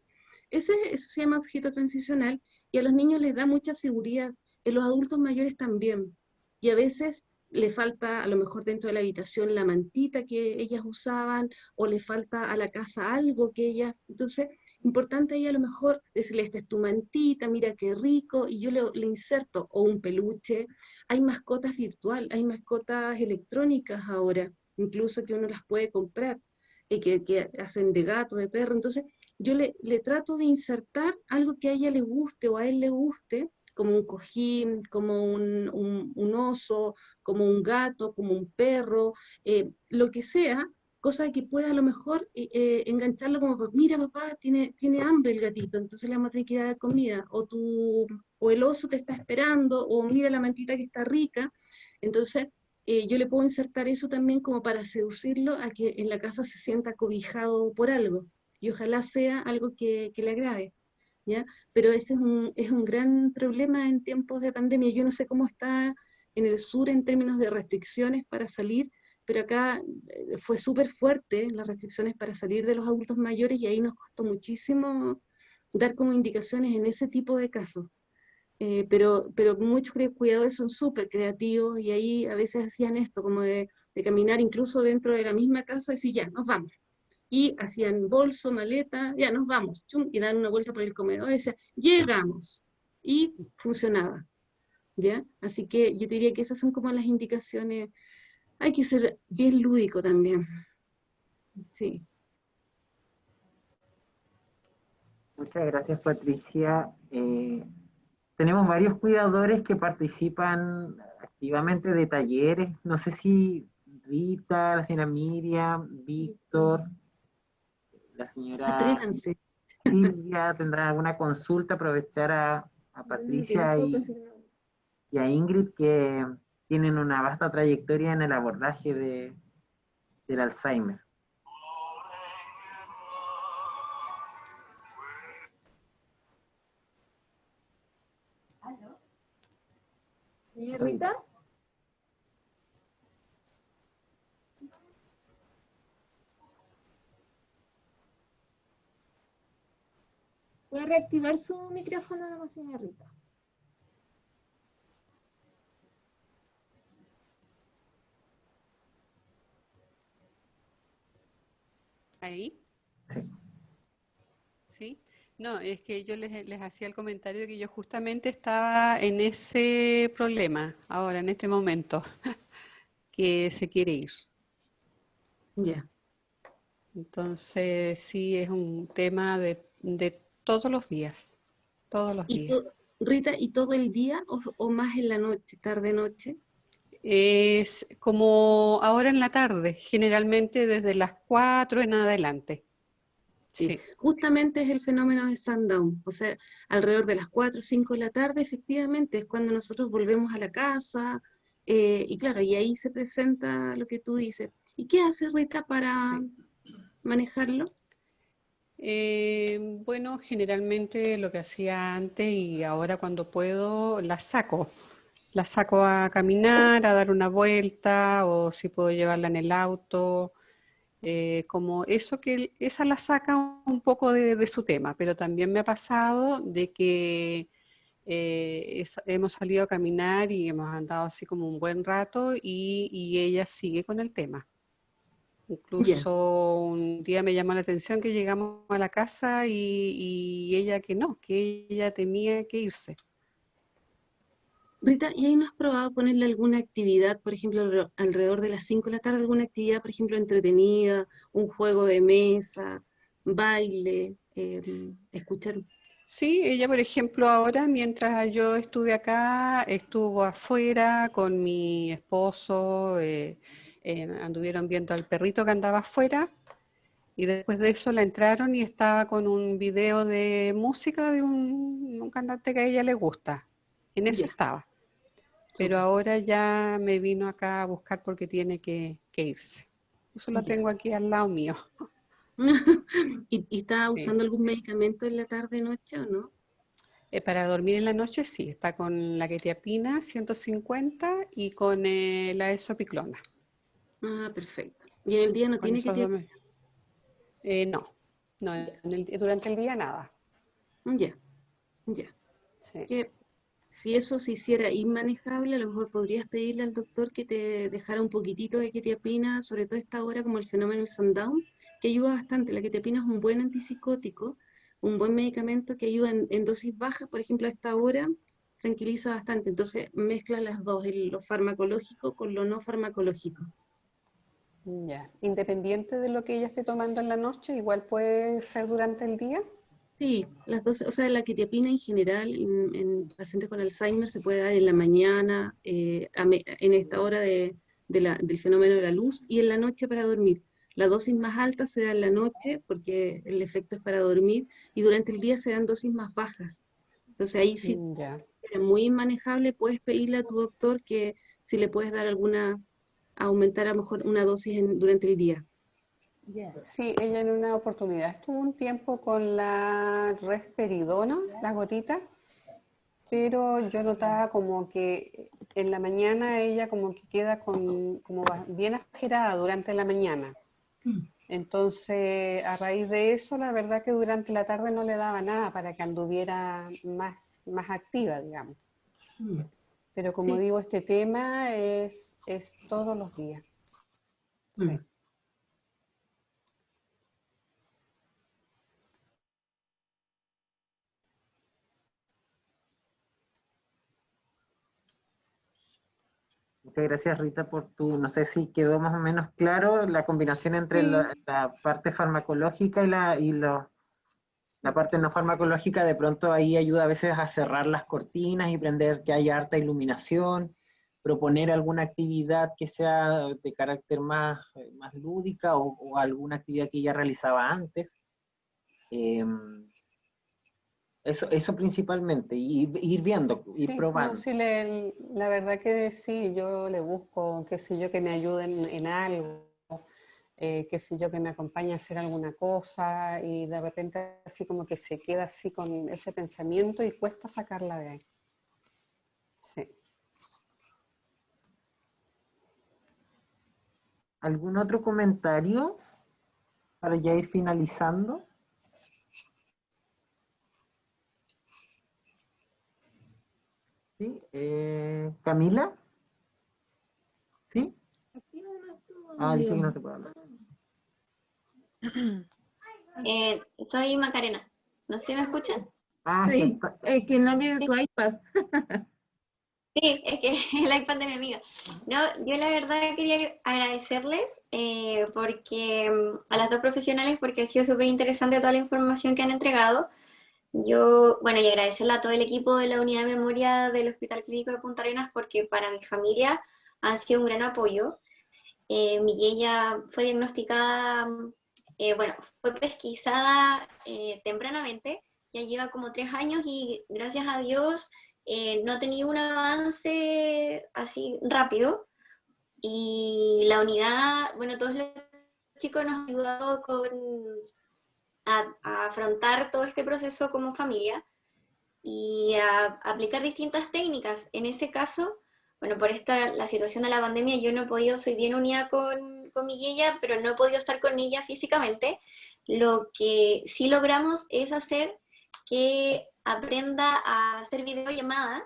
Ese se llama objeto transicional, y a los niños les da mucha seguridad, en los adultos mayores también. Y a veces le falta a lo mejor dentro de la habitación la mantita que ellas usaban, o le falta a la casa algo que ellas... Entonces, importante ahí a lo mejor decirle, esta es tu mantita, mira qué rico, y yo le inserto, o un peluche. Hay mascotas virtuales, hay mascotas electrónicas ahora, incluso que uno las puede comprar, que hacen de gato, de perro. Entonces, yo le trato de insertar algo que a ella le guste o a él le guste, como un cojín, como un oso, como un gato, como un perro, lo que sea, cosa que pueda a lo mejor engancharlo como, mira papá, tiene hambre el gatito, entonces le vamos a tener que dar comida, o el oso te está esperando, o mira la mantita que está rica. Entonces, yo le puedo insertar eso también como para seducirlo a que en la casa se sienta cobijado por algo, y ojalá sea algo que le agrade, ¿ya? Pero ese es un gran problema en tiempos de pandemia. Yo no sé cómo está en el sur en términos de restricciones para salir, pero acá fue súper fuerte las restricciones para salir de los adultos mayores, y ahí nos costó muchísimo dar como indicaciones en ese tipo de casos. Pero muchos cuidadores son súper creativos, y ahí a veces hacían esto, como de caminar incluso dentro de la misma casa y decir, ya, nos vamos. Y hacían bolso, maleta, ya nos vamos, chum, y dan una vuelta por el comedor y decían, llegamos. Y funcionaba, ¿ya? Así que yo diría que esas son como las indicaciones. Hay que ser bien lúdico también. Sí. Muchas gracias, Patricia. Tenemos varios cuidadores que participan activamente de talleres. No sé si Rita, la señora Miriam, Víctor, la señora Atrévanse. Silvia tendrán alguna consulta. Aprovechar a Patricia y a Ingrid, que tienen una vasta trayectoria en el abordaje del Alzheimer. Rita. ¿Puede reactivar su micrófono, señora Rita? ¿Ahí? ¿Sí? No, es que yo les hacía el comentario de que yo justamente estaba en ese problema, ahora, en este momento, que se quiere ir. Ya. Entonces, sí, es un tema de todos los días, todos los días. Rita, ¿y todo el día o más en la noche, tarde-noche? Es como ahora en la tarde, generalmente desde las 4 en adelante. Sí. Justamente es el fenómeno de sundown, o sea, alrededor de las 4 o 5 de la tarde, efectivamente, es cuando nosotros volvemos a la casa, y claro, y ahí se presenta lo que tú dices. ¿Y qué hace Rita para manejarlo? Bueno, generalmente lo que hacía antes y ahora cuando puedo, la saco. La saco a caminar, a dar una vuelta, o si puedo llevarla en el auto. Como eso que esa la saca un poco de su tema, pero también me ha pasado de que hemos salido a caminar y hemos andado así como un buen rato y ella sigue con el tema. Ya. Incluso un día me llamó la atención que llegamos a la casa y ella que no, que ella tenía que irse. Rita, ¿y ahí no has probado ponerle alguna actividad, por ejemplo, alrededor de las 5 de la tarde, alguna actividad, por ejemplo, entretenida, un juego de mesa, baile, escuchar? Sí, ella, por ejemplo, ahora, mientras yo estuve acá, estuvo afuera con mi esposo, anduvieron viendo al perrito que andaba afuera, y después de eso la entraron y estaba con un video de música de un cantante que a ella le gusta. En eso Ya, estaba. Pero súper, ahora ya me vino acá a buscar porque tiene que irse. Eso lo ya. tengo aquí al lado mío. ¿Y está Sí. usando algún medicamento en la tarde, noche o no? Para dormir en la noche sí, está con la quetiapina 150 y con la esopiclona. Ah, perfecto. ¿Y en el día no Con tiene que esos dos. te... No, no, Ya, durante el día nada. ya, ya. Sí. Que si eso se hiciera inmanejable, a lo mejor podrías pedirle al doctor que te dejara un poquitito de quetiapina, sobre todo a esta hora como el fenómeno del sundown, que ayuda bastante. La quetiapina es un buen antipsicótico, un buen medicamento que ayuda en dosis bajas, por ejemplo, a esta hora tranquiliza bastante. Entonces mezcla las dos, lo farmacológico con lo no farmacológico. Ya. Independiente de lo que ella esté tomando en la noche, igual puede ser durante el día. Sí, las dos, o sea, la quetiapina en general en pacientes con Alzheimer se puede dar en la mañana, en esta hora del fenómeno de la luz y en la noche para dormir. La dosis más alta se da en la noche porque el efecto es para dormir y durante el día se dan dosis más bajas. Entonces ahí sí Ya. es muy inmanejable, puedes pedirle a tu doctor que si le puedes dar aumentar a lo mejor una dosis durante el día. Sí, ella en una oportunidad estuvo un tiempo con la risperidona, la gotita, pero yo notaba como que en la mañana ella como que queda como bien afgerada durante la mañana. Entonces, a raíz de eso, la verdad que durante la tarde no le daba nada para que anduviera más activa, digamos. Pero como Sí. digo, este tema es todos los días. Sí. Muchas gracias, Rita, por tu, no sé si quedó más o menos claro la combinación entre Sí. la parte farmacológica la parte no farmacológica. De pronto ahí ayuda a veces a cerrar las cortinas y prender que haya harta iluminación, proponer alguna actividad que sea de carácter más lúdica o alguna actividad que ella realizaba antes. Eso principalmente, y ir viendo, ir Sí, no, probando. sí, la verdad que sí, yo le busco, qué sé yo, que me ayuden en algo, qué sé yo, que me acompañe a hacer alguna cosa y de repente así como que se queda así con ese pensamiento y cuesta sacarla de ahí. Sí. ¿Algún otro comentario para ya ir finalizando? ¿Sí? ¿Camila? ¿Sí? Dice que no se puede hablar. Soy Macarena. ¿No sé si me escuchan? Sí, es que no viene Sí. tu iPad. Sí, es que el iPad de mi amiga. No, yo la verdad quería agradecerles porque a las dos profesionales porque ha sido súper interesante toda la información que han entregado. Yo, bueno, y agradecerle a todo el equipo de la unidad de memoria del Hospital Clínico de Punta Arenas porque para mi familia han sido un gran apoyo. Mi ella fue diagnosticada, bueno, fue pesquisada tempranamente, ya lleva como 3 años y gracias a Dios no ha tenido un avance así rápido. Y la unidad, bueno, todos los chicos nos han ayudado a a afrontar todo este proceso como familia y a aplicar distintas técnicas. En ese caso, bueno, por la situación de la pandemia, yo no he podido, soy bien unida con mi yaya, pero no he podido estar con ella físicamente. Lo que sí logramos es hacer que aprenda a hacer videollamada,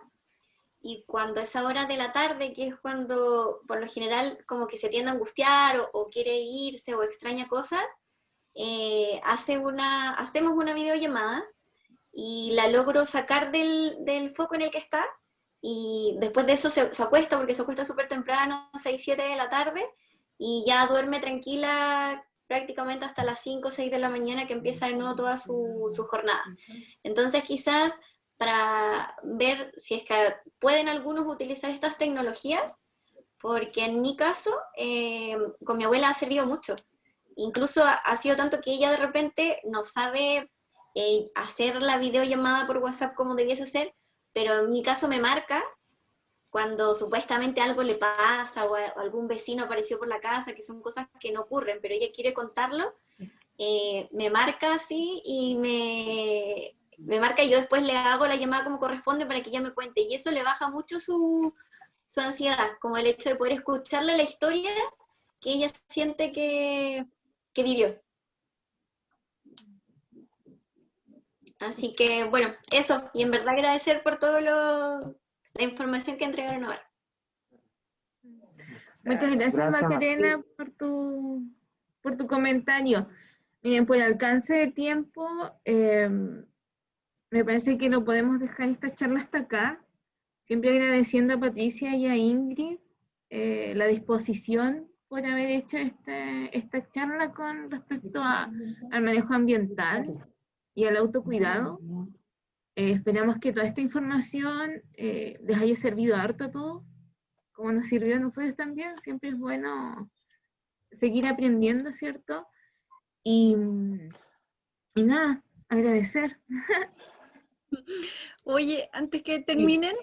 y cuando es a hora de la tarde, que es cuando por lo general como que se tiende a angustiar o quiere irse o extraña cosas, hacemos una videollamada y la logro sacar del foco en el que está, y después de eso se acuesta, porque se acuesta súper temprano, 6, 7 de la tarde, y ya duerme tranquila prácticamente hasta las 5 o 6 de la mañana, que empieza de nuevo toda su jornada. Entonces quizás para ver si es que pueden algunos utilizar estas tecnologías, porque en mi caso, con mi abuela ha servido mucho. Incluso ha sido tanto que ella de repente no sabe hacer la videollamada por WhatsApp como debiese ser, pero en mi caso me marca cuando supuestamente algo le pasa o algún vecino apareció por la casa, que son cosas que no ocurren, pero ella quiere contarlo, me marca así y me marca, y yo después le hago la llamada como corresponde para que ella me cuente, y eso le baja mucho su ansiedad, como el hecho de poder escucharle la historia que ella siente que vivió. Así que, bueno, eso, y en verdad agradecer por todo la información que entregaron ahora. Muchas gracias, Macarena, por tu comentario. Miren, por el alcance de tiempo, me parece que no podemos dejar esta charla hasta acá. Siempre agradeciendo a Patricia y a Ingrid la disposición por haber hecho esta charla con respecto al manejo ambiental y al autocuidado. Esperamos que toda esta información les haya servido harto a todos, como nos sirvió a nosotros también. Siempre es bueno seguir aprendiendo, ¿cierto? Y nada, agradecer. Oye, antes que terminen,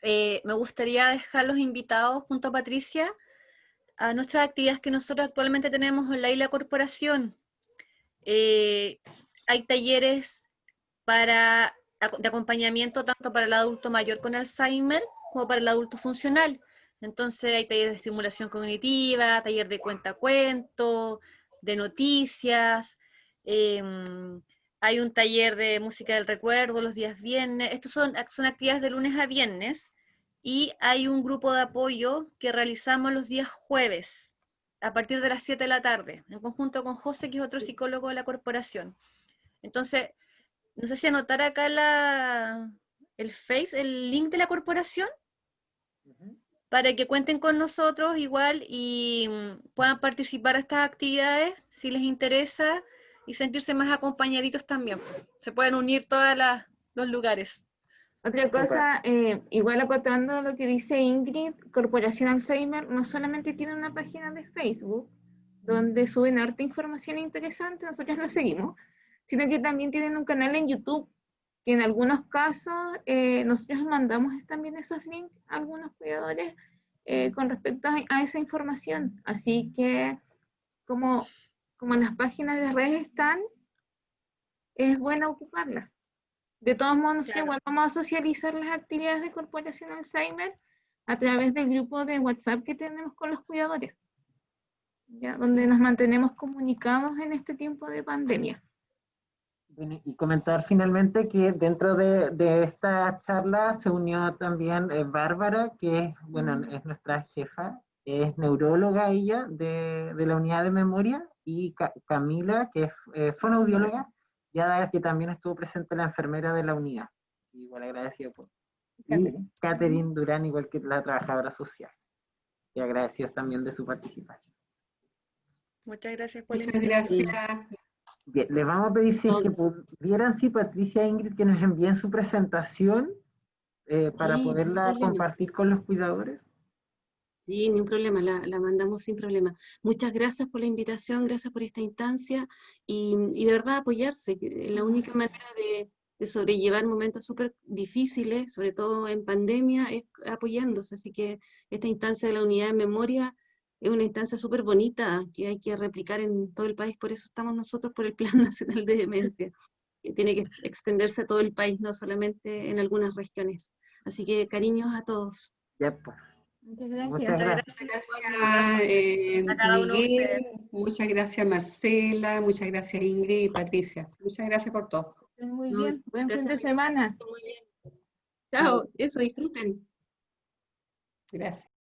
me gustaría dejar los invitados junto a Patricia a nuestras actividades que nosotros actualmente tenemos en la Isla Corporación. Hay talleres de acompañamiento tanto para el adulto mayor con Alzheimer como para el adulto funcional. Entonces hay talleres de estimulación cognitiva, taller de cuentacuentos, de noticias, hay un taller de música del recuerdo los días viernes. Estos son actividades de lunes a viernes, y hay un grupo de apoyo que realizamos los días jueves a partir de las 7 de la tarde, en conjunto con José, que es otro psicólogo de la corporación. Entonces, no sé si anotar acá el link de la corporación, para que cuenten con nosotros igual y puedan participar de estas actividades si les interesa y sentirse más acompañaditos también. Se pueden unir todos los lugares. Otra cosa, igual acotando lo que dice Ingrid, Corporación Alzheimer no solamente tiene una página de Facebook donde suben harta información interesante, nosotros la seguimos, sino que también tienen un canal en YouTube, que en algunos casos nosotros mandamos también esos links a algunos cuidadores con respecto a esa información. Así que como las páginas de redes están, es bueno ocuparlas. De todos modos, nosotros igual vamos a socializar las actividades de Corporación Alzheimer a través del grupo de WhatsApp que tenemos con los cuidadores, ¿ya? Donde nos mantenemos comunicados en este tiempo de pandemia. Bueno, y comentar finalmente que dentro de esta charla se unió también Bárbara, que es, bueno, es nuestra jefa, es neuróloga ella de la unidad de memoria, y Camila, que es fonoaudióloga, ya que también estuvo presente la enfermera de la unidad. Igual agradecido por... Y Catherine Durán, igual que la trabajadora social. Y agradecidos también de su participación. Muchas gracias por la invitación. Bien, les vamos a pedir si es que pudieran, sí, Patricia e Ingrid, que nos envíen su presentación para poderla compartir con los cuidadores. Sí, ni un problema, la mandamos sin problema. Muchas gracias por la invitación, gracias por esta instancia, y de verdad apoyarse. La única manera de sobrellevar momentos súper difíciles, sobre todo en pandemia, es apoyándose. Así que esta instancia de la unidad de memoria es una instancia súper bonita que hay que replicar en todo el país, por eso estamos nosotros por el Plan Nacional de Demencia, que tiene que extenderse a todo el país, no solamente en algunas regiones. Así que cariños a todos. Ya, pues. Muchas gracias. Muchas gracias. Gracias, a cada uno de Miguel, ustedes. muchas gracias Marcela, muchas gracias Ingrid y Patricia. Muchas gracias por todo. Muy No, bien. Buen fin de gracias. semana. Muy bien. Chao, eso, disfruten. Gracias.